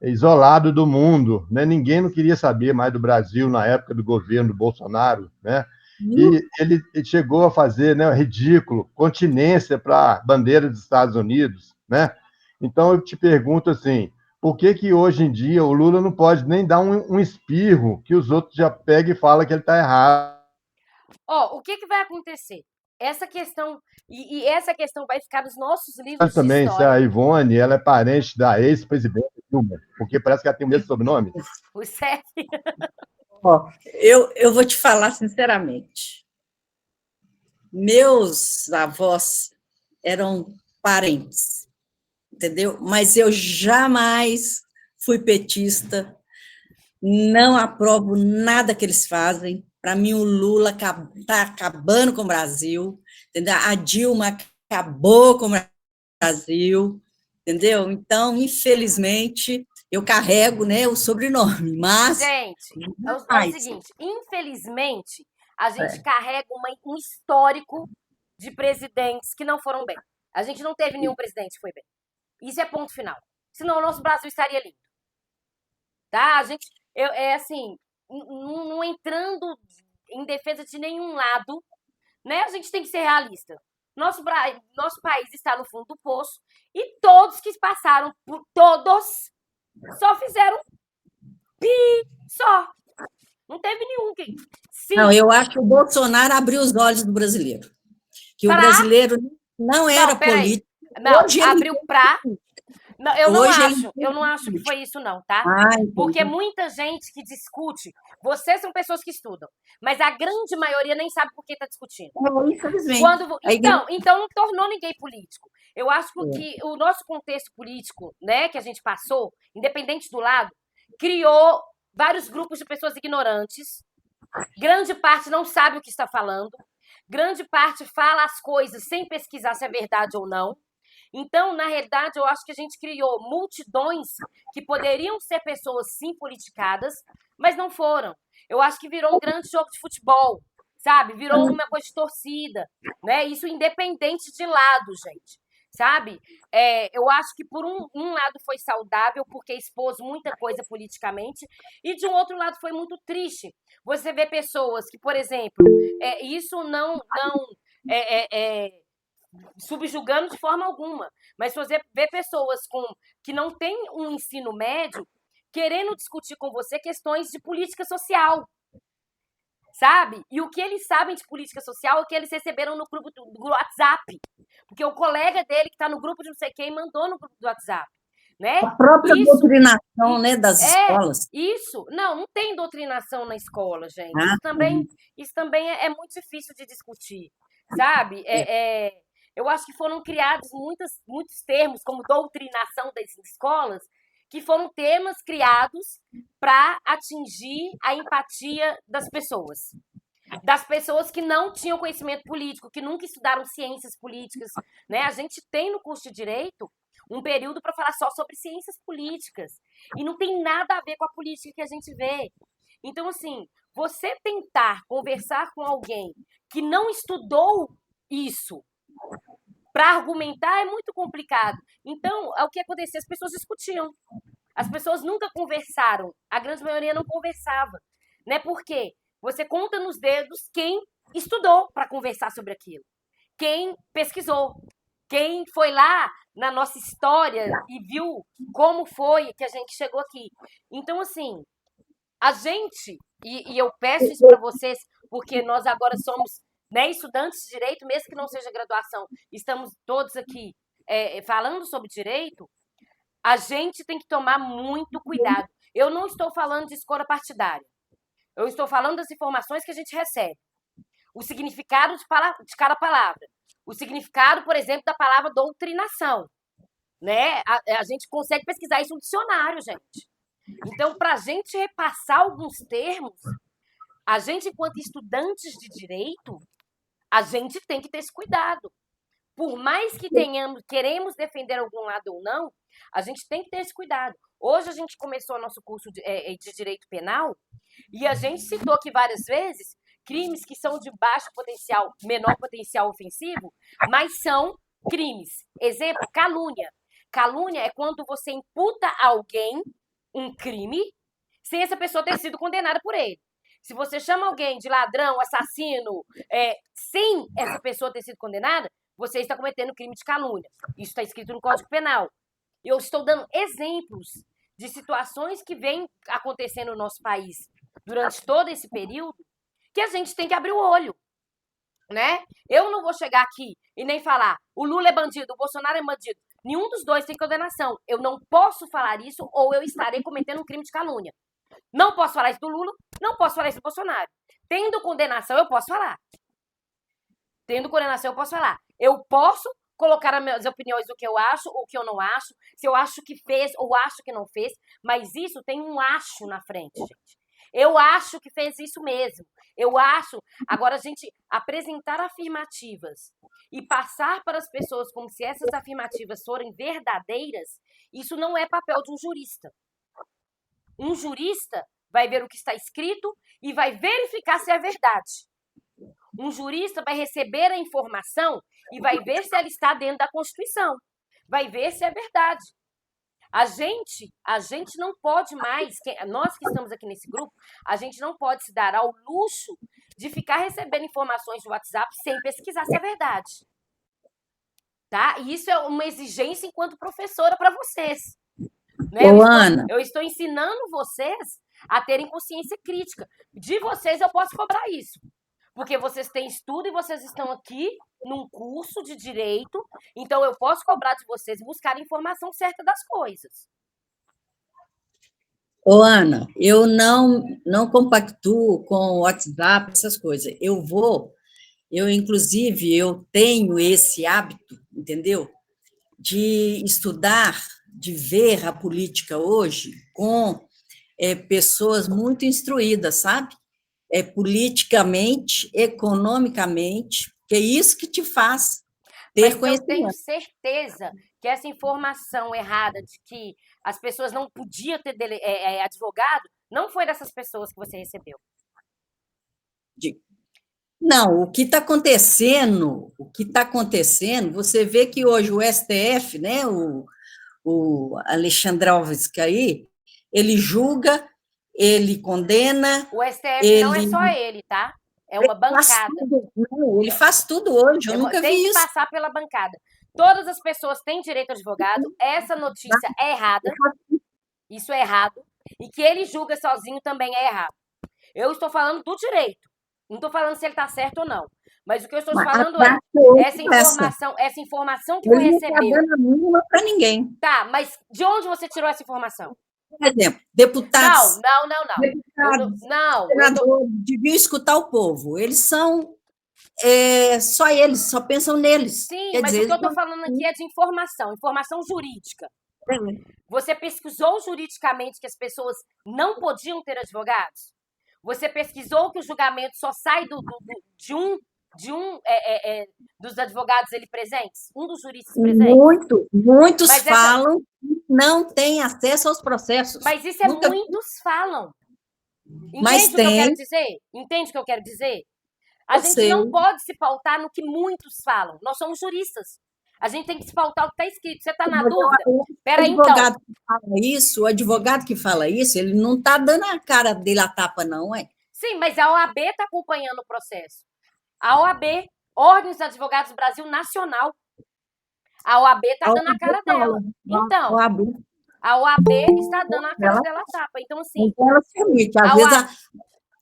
isolado do mundo, né? Ninguém não queria saber mais do Brasil na época do governo do Bolsonaro, né? E ele chegou a fazer, né, ridículo, continência para a bandeira dos Estados Unidos, né? Então eu te pergunto assim, por que hoje em dia o Lula não pode nem dar um espirro que os outros já pegam e falam que ele está errado? O que vai acontecer? Essa questão, e essa questão vai ficar nos nossos livros também, de se a história. Ivone, ela é parente da ex-presidente Dilma, porque parece que ela tem o mesmo sobrenome. O Sérgio. Eu vou te falar sinceramente. Meus avós eram parentes, entendeu? Mas eu jamais fui petista, não aprovo nada que eles fazem. Para mim, o Lula está acabando com o Brasil, entendeu? A Dilma acabou com o Brasil, entendeu? Então, infelizmente, eu carrego, né, o sobrenome, mas... Gente, é o seguinte, infelizmente, a gente carrega um histórico de presidentes que não foram bem. A gente não teve nenhum presidente que foi bem. Isso é ponto final. Senão o nosso Brasil estaria lindo. Tá? A gente, assim, não entrando em defesa de nenhum lado, né? A gente tem que ser realista. Nosso país está no fundo do poço e todos que passaram por todos só fizeram só. Não teve nenhum. Não, eu acho que o Bolsonaro abriu os olhos do brasileiro. Que o brasileiro não era político. Não, abriu pra... Não, eu não acho que foi isso não, tá? Porque muita gente que discute, vocês são pessoas que estudam, mas a grande maioria nem sabe por que está discutindo. Infelizmente. Então não tornou ninguém político. Eu acho que o nosso contexto político, né, que a gente passou, independente do lado, criou vários grupos de pessoas ignorantes. Grande parte não sabe o que está falando. Grande parte fala as coisas sem pesquisar se é verdade ou não. Então, na realidade, eu acho que a gente criou multidões que poderiam ser pessoas, sim, politicadas, mas não foram. Eu acho que virou um grande jogo de futebol, sabe? Virou uma coisa de torcida, né? Isso independente de lado, gente, sabe? Eu acho que por um lado foi saudável, porque expôs muita coisa politicamente, e de um outro lado foi muito triste. Você vê pessoas que, por exemplo, isso não subjugando de forma alguma, mas você vê pessoas que não têm um ensino médio querendo discutir com você questões de política social, sabe? E o que eles sabem de política social é o que eles receberam no grupo do WhatsApp, porque o colega dele que está no grupo de não sei quem mandou no grupo do WhatsApp, né? A própria doutrinação, né, das escolas. Isso, não tem doutrinação na escola, gente. Isso também é muito difícil de discutir, sabe? Eu acho que foram criados muitos termos, como doutrinação das escolas, que foram temas criados para atingir a empatia das pessoas que não tinham conhecimento político, que nunca estudaram ciências políticas, né? A gente tem no curso de Direito um período para falar só sobre ciências políticas, e não tem nada a ver com a política que a gente vê. Então, assim, você tentar conversar com alguém que não estudou isso. Para argumentar é muito complicado. Então, o que acontecia? As pessoas discutiam. As pessoas nunca conversaram. A grande maioria não conversava. Né? Por quê? Você conta nos dedos quem estudou para conversar sobre aquilo. Quem pesquisou. Quem foi lá na nossa história e viu como foi que a gente chegou aqui. Então, assim, a gente, e eu peço isso para vocês, porque nós agora somos, né, estudantes de direito, mesmo que não seja graduação, estamos todos aqui falando sobre direito, a gente tem que tomar muito cuidado. Eu não estou falando de escolha partidária. Eu estou falando das informações que a gente recebe. O significado de cada palavra. O significado, por exemplo, da palavra doutrinação. Né? A gente consegue pesquisar isso no dicionário, gente. Então, para a gente repassar alguns termos, a gente, enquanto estudantes de direito, a gente tem que ter esse cuidado. Por mais que queremos defender algum lado ou não, a gente tem que ter esse cuidado. Hoje a gente começou o nosso curso de direito penal e a gente citou aqui várias vezes crimes que são de baixo potencial, menor potencial ofensivo, mas são crimes. Exemplo, calúnia. Calúnia é quando você imputa a alguém um crime sem essa pessoa ter sido condenada por ele. Se você chama alguém de ladrão, assassino, sem essa pessoa ter sido condenada, você está cometendo crime de calúnia. Isso está escrito no Código Penal. Eu estou dando exemplos de situações que vêm acontecendo no nosso país durante todo esse período que a gente tem que abrir o olho, né? Eu não vou chegar aqui e nem falar o Lula é bandido, o Bolsonaro é bandido. Nenhum dos dois tem condenação. Eu não posso falar isso ou eu estarei cometendo um crime de calúnia. Não posso falar isso do Lula, não posso falar isso do Bolsonaro. Tendo condenação, eu posso falar. Tendo condenação, eu posso falar. Eu posso colocar as minhas opiniões do que eu acho ou o que eu não acho, se eu acho que fez ou acho que não fez, mas isso tem um acho na frente, gente. Eu acho que fez isso mesmo. Eu acho. Agora, a gente apresentar afirmativas e passar para as pessoas como se essas afirmativas forem verdadeiras, isso não é papel de um jurista. Um jurista vai ver o que está escrito e vai verificar se é verdade. Um jurista vai receber a informação e vai ver se ela está dentro da Constituição. Vai ver se é verdade. A gente não pode mais, nós que estamos aqui nesse grupo, a gente não pode se dar ao luxo de ficar recebendo informações de WhatsApp sem pesquisar se é verdade. Tá? E isso é uma exigência enquanto professora para vocês. Né? Ana, eu estou ensinando vocês a terem consciência crítica. De vocês eu posso cobrar isso. Porque vocês têm estudo e vocês estão aqui num curso de direito, então eu posso cobrar de vocês buscar a informação certa das coisas. Ana, eu não compactuo com o WhatsApp, essas coisas. Inclusive, eu tenho esse hábito, entendeu? De estudar, de ver a política hoje com pessoas muito instruídas, sabe? Politicamente, economicamente, que é isso que te faz ter conhecimento. Eu tenho certeza que essa informação errada de que as pessoas não podiam ter advogado, não foi dessas pessoas que você recebeu. Não, o que está acontecendo, você vê que hoje o STF, né, o Alexandre Alves aí, ele julga, ele condena. O STF não é só ele, tá? É uma bancada. Ele faz tudo hoje, eu nunca vi isso. Tem que passar pela bancada. Todas as pessoas têm direito a advogado, essa notícia é errada, isso é errado, e que ele julga sozinho também é errado. Eu estou falando do direito, não estou falando se ele está certo ou não, mas o que eu estou falando é essa informação que você recebeu. Não está dando a mínima para ninguém. Tá, mas de onde você tirou essa informação? Por exemplo, deputados. Não. Senadores deviam escutar o povo. Eles são só eles, só pensam neles. Sim, mas o que eu estou falando aqui é de informação jurídica. Você pesquisou juridicamente que as pessoas não podiam ter advogados? Você pesquisou que o julgamento só sai de um dos advogados ali presentes? Um dos juristas presentes? Muitos falam que não têm acesso aos processos. Mas isso muitos falam. Entende o que eu quero dizer? A Eu gente sei. não pode se pautar no que muitos falam. Nós somos juristas. A gente tem que se pautar no que está escrito. Você está na dúvida? Peraí, então. O advogado que fala isso, ele não está dando a cara dele a tapa, não, é? Sim, mas a OAB está acompanhando o processo. A OAB, Ordem dos Advogados do Brasil Nacional. A OAB está dando a cara dela. Então, a OAB está dando a cara dela a tapa. Então, assim... Ela se omite. Às vezes a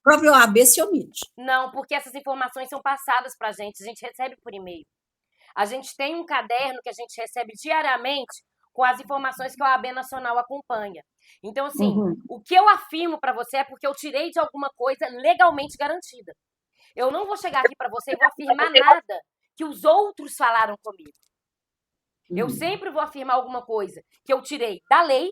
própria OAB se omite. Não, porque essas informações são passadas para a gente recebe por e-mail. A gente tem um caderno que a gente recebe diariamente com as informações que a OAB Nacional acompanha. Então, assim, o que eu afirmo para você é porque eu tirei de alguma coisa legalmente garantida. Eu não vou chegar aqui para você e vou afirmar nada que os outros falaram comigo. Eu sempre vou afirmar alguma coisa que eu tirei da lei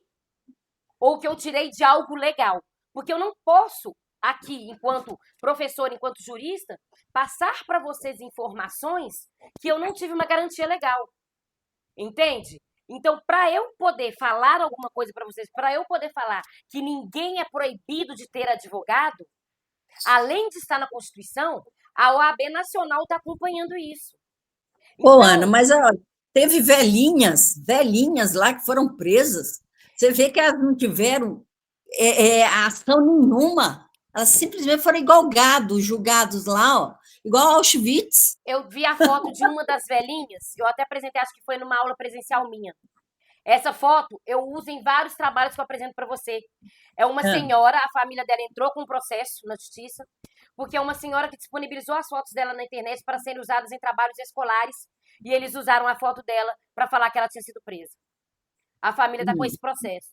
ou que eu tirei de algo legal. Porque eu não posso, aqui, enquanto professor, enquanto jurista, passar para vocês informações que eu não tive uma garantia legal. Entende? Então, para eu poder falar alguma coisa para vocês, para eu poder falar que ninguém é proibido de ter advogado, além de estar na Constituição, a OAB Nacional está acompanhando isso. Então, Ana, mas olha, teve velhinhas lá que foram presas. Você vê que elas não tiveram ação nenhuma. Elas simplesmente foram igual gado, julgados lá, ó, igual Auschwitz. Eu vi a foto de uma das velhinhas, eu até apresentei, acho que foi numa aula presencial minha. Essa foto eu uso em vários trabalhos que eu apresento para você. É uma senhora, a família dela entrou com um processo na justiça, porque é uma senhora que disponibilizou as fotos dela na internet para serem usadas em trabalhos escolares, e eles usaram a foto dela para falar que ela tinha sido presa. A família está com esse processo.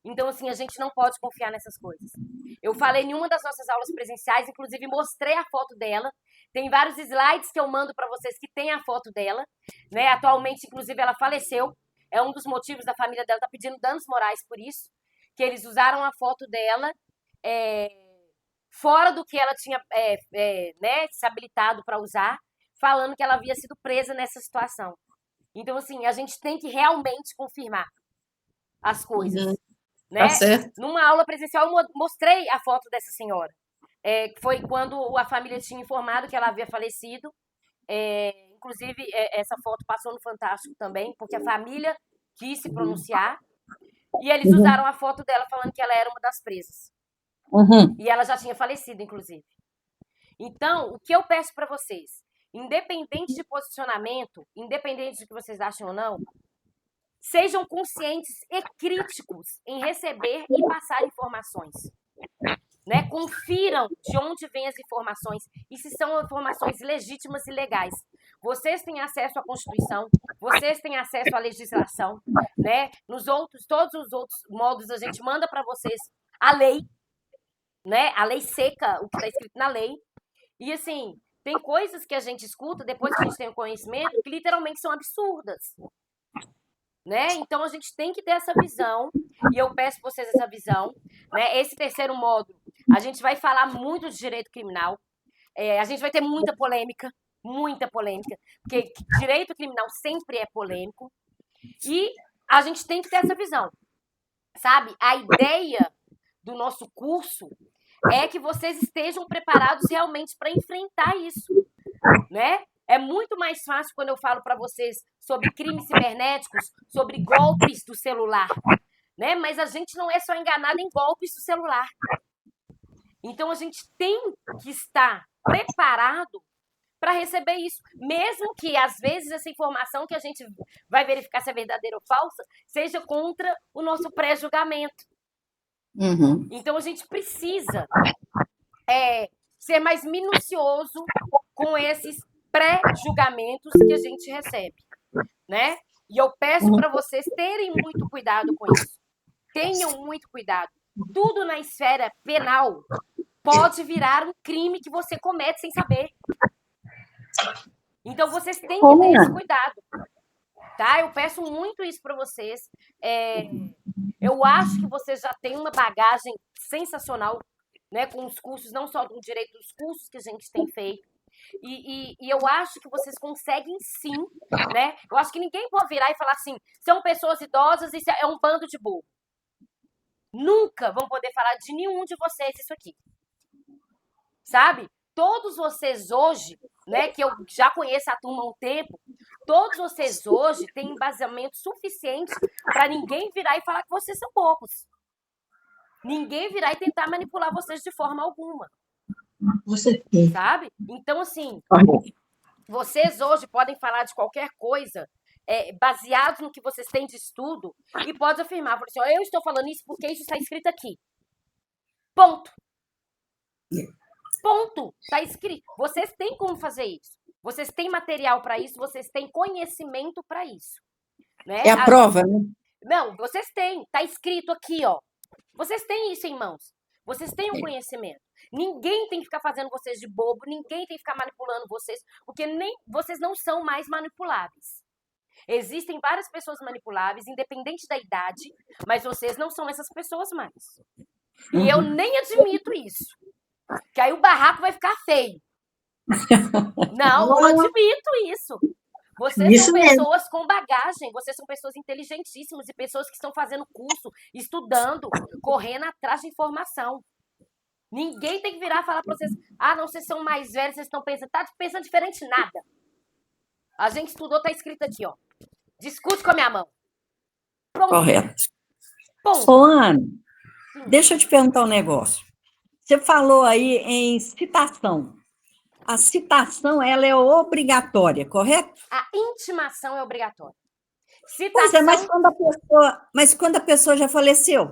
Então, assim, a gente não pode confiar nessas coisas. Eu falei em uma das nossas aulas presenciais, inclusive mostrei a foto dela. Tem vários slides que eu mando para vocês que tem a foto dela, né? Atualmente, inclusive, ela faleceu. É um dos motivos da família dela estar pedindo danos morais por isso, que eles usaram a foto dela fora do que ela tinha né, se habilitado para usar, falando que ela havia sido presa nessa situação. Então, assim, a gente tem que realmente confirmar as coisas. Né? Tá certo. Numa aula presencial, eu mostrei a foto dessa senhora. Foi quando a família tinha informado que ela havia falecido. Inclusive, essa foto passou no Fantástico também, porque a família quis se pronunciar. E eles usaram a foto dela falando que ela era uma das presas. E ela já tinha falecido, inclusive. Então, o que eu peço para vocês, independente de posicionamento, independente de que vocês acham ou não, sejam conscientes e críticos em receber e passar informações. Né? Confiram de onde vêm as informações e se são informações legítimas e legais. Vocês têm acesso à Constituição, vocês têm acesso à legislação, né? Todos os outros modos a gente manda para vocês a lei, né? A lei seca, o que está escrito na lei. E assim, tem coisas que a gente escuta depois que a gente tem o conhecimento que literalmente são absurdas. Né? Então a gente tem que ter essa visão, e eu peço para vocês essa visão, né? Esse terceiro módulo, a gente vai falar muito de direito criminal, a gente vai ter muita polêmica, porque direito criminal sempre é polêmico, e a gente tem que ter essa visão, sabe? A ideia do nosso curso é que vocês estejam preparados realmente para enfrentar isso, né? É muito mais fácil quando eu falo para vocês sobre crimes cibernéticos, sobre golpes do celular, né? Mas a gente não é só enganado em golpes do celular. Então, a gente tem que estar preparado para receber isso. Mesmo que, às vezes, essa informação que a gente vai verificar se é verdadeira ou falsa, seja contra o nosso pré-julgamento. Então, a gente precisa ser mais minucioso com esses pré-julgamentos que a gente recebe, né? E eu peço para vocês terem muito cuidado com isso. Tenham muito cuidado. Tudo na esfera penal pode virar um crime que você comete sem saber. Então, vocês têm que ter esse cuidado. Tá? Eu peço muito isso para vocês. Eu acho que vocês já têm uma bagagem sensacional, né, com os cursos, não só do direito, dos cursos que a gente tem feito. E eu acho que vocês conseguem sim, né? Eu acho que ninguém pode virar e falar assim, são pessoas idosas e é um bando de burro. Nunca vão poder falar de nenhum de vocês isso aqui. Sabe? todos vocês hoje, né, que eu já conheço a turma há um tempo, todos vocês hoje têm embasamento suficiente para ninguém virar e falar que vocês são poucos. Ninguém virar e tentar manipular vocês de forma alguma. Você sabe? Então, assim, vocês hoje podem falar de qualquer coisa baseados no que vocês têm de estudo e podem afirmar, assim, ó, eu estou falando isso porque isso está escrito aqui. Ponto. Ponto. Está escrito. Vocês têm como fazer isso. Vocês têm material para isso, vocês têm conhecimento para isso. Né? É a prova, né? Não, vocês têm. Está escrito aqui, ó. Vocês têm isso em mãos. Vocês têm o conhecimento. Ninguém tem que ficar fazendo vocês de bobo, ninguém tem que ficar manipulando vocês, porque nem vocês não são mais manipuláveis. Existem várias pessoas manipuláveis, independente da idade, mas vocês não são essas pessoas mais. E eu nem admito isso. Que aí o barraco vai ficar feio. Não, eu admito isso. Vocês são pessoas com bagagem, vocês são pessoas inteligentíssimas e pessoas que estão fazendo curso, estudando, correndo atrás de informação. Ninguém tem que virar e falar para vocês, não, vocês são mais velhos, vocês estão pensando, tá pensando diferente nada. A gente estudou, tá escrito aqui, ó. Discute com a minha mão. Pronto. Correto. Ponto. Ô, Ana, deixa eu te perguntar um negócio. Você falou aí em citação. A citação, ela é obrigatória, correto? A intimação é obrigatória. Citação... Pois é, mas quando a pessoa já faleceu?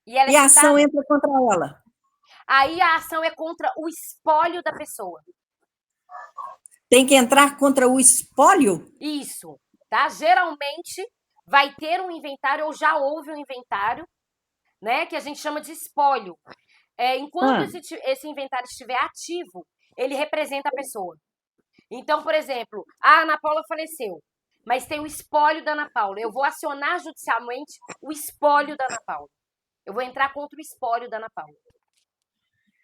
E a citada, ação entra contra ela? Aí a ação é contra o espólio da pessoa. Tem que entrar contra o espólio? Isso, tá? Geralmente vai ter um inventário, ou já houve um inventário, né? Que a gente chama de espólio. Enquanto esse inventário estiver ativo, ele representa a pessoa. Então, por exemplo, a Ana Paula faleceu, mas tem o espólio da Ana Paula. Eu vou acionar judicialmente o espólio da Ana Paula. Eu vou entrar contra o espólio da Ana Paula.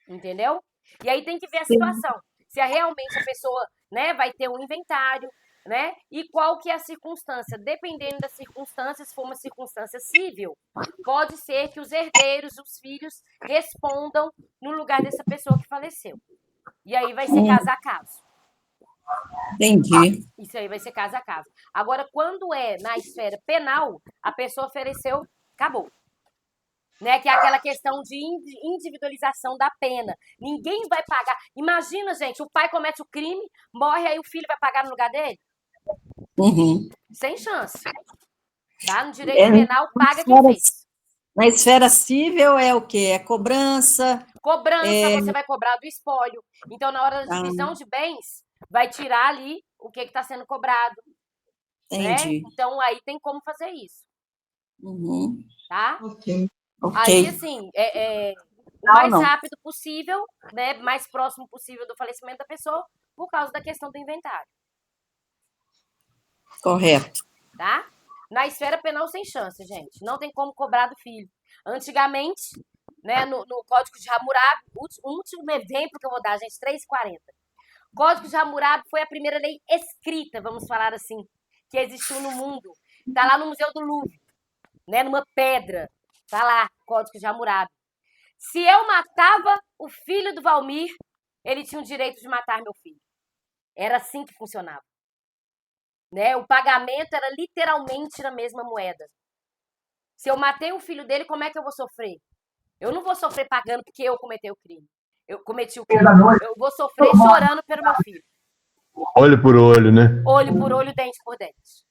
Entendeu? E aí tem que ver a situação. Se realmente a pessoa, né, vai ter um inventário, né? E qual que é a circunstância. Dependendo das circunstâncias, se for uma circunstância civil, pode ser que os herdeiros, os filhos, respondam no lugar dessa pessoa que faleceu. E aí vai ser caso a caso. Entendi. Isso aí vai ser caso a caso. Agora, quando é na esfera penal, a pessoa ofereceu, acabou. Né? Que é aquela questão de individualização da pena. Ninguém vai pagar. Imagina, gente, o pai comete o crime, morre, aí o filho vai pagar no lugar dele? Sem chance. Tá? No direito penal, paga quem fez. Na esfera civil é o quê? É cobrança? Cobrança, você vai cobrar do espólio. Então, na hora da divisão de bens, vai tirar ali o que está sendo cobrado. Entendi. Né? Então, aí tem como fazer isso. Tá? Ok. Aí, assim, o mais rápido possível, né, mais próximo possível do falecimento da pessoa, por causa da questão do inventário. Correto. Tá? Na esfera penal, sem chance, gente. Não tem como cobrar do filho. Antigamente, né, no Código de Hammurabi, o último exemplo que eu vou dar, gente, 340. O Código de Hammurabi foi a primeira lei escrita, vamos falar assim, que existiu no mundo. Está lá no Museu do Louvre, né, numa pedra. Tá lá, Código de Hammurabi. Se eu matava o filho do Valmir, ele tinha o direito de matar meu filho. Era assim que funcionava. Né? O pagamento era literalmente na mesma moeda. Se eu matei o filho dele, como é que eu vou sofrer? Eu não vou sofrer pagando porque eu cometi o crime. Eu cometi o crime. Eu vou sofrer chorando pelo meu filho. Olho por olho, né? Olho por olho, dente por dente.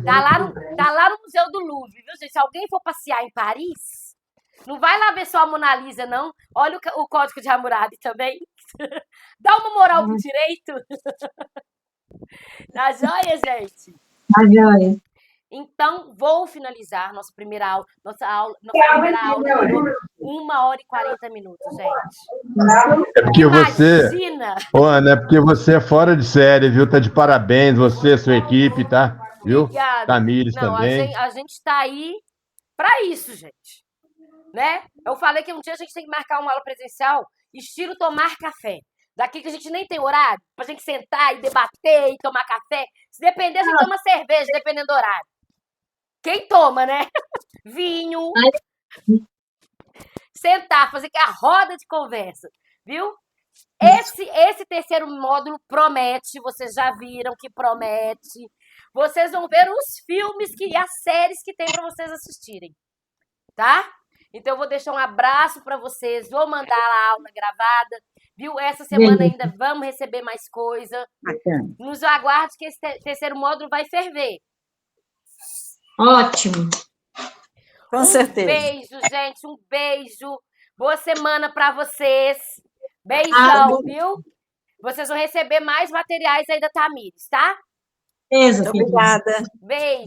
Tá lá no Museu do Louvre, viu, gente? Se alguém for passear em Paris, não vai lá ver só a Mona Lisa, não. Olha o Código de Hammurabi também. Dá uma moral pro direito. Tá joia, gente? Tá joia. Então, vou finalizar nossa primeira aula. Nossa primeira aula durou 1h40, gente. É porque você... Imagina! Ô, Ana, é porque você é fora de série, viu? Tá de parabéns, você, sua equipe, tá? Viu? Obrigada. Tamires Não, também. A gente tá aí pra isso, gente. Né? Eu falei que um dia a gente tem que marcar uma aula presencial estilo tomar café. Daqui que a gente nem tem horário pra gente sentar e debater e tomar café. Se depender, a gente toma cerveja, dependendo do horário. Quem toma, né? Vinho. Sentar, fazer a roda de conversa. Viu? Esse terceiro módulo promete, vocês já viram que promete. Vocês vão ver os filmes e as séries que tem para vocês assistirem, tá? Então eu vou deixar um abraço para vocês, vou mandar a aula gravada, viu? Essa semana ainda vamos receber mais coisa. Bacana. Nos aguarde que esse terceiro módulo vai ferver. Ótimo. Com certeza. Beijo, gente, um beijo. Boa semana para vocês. Beijão, viu? Vocês vão receber mais materiais aí da Tamires, tá? Beleza, Obrigada. Beijo.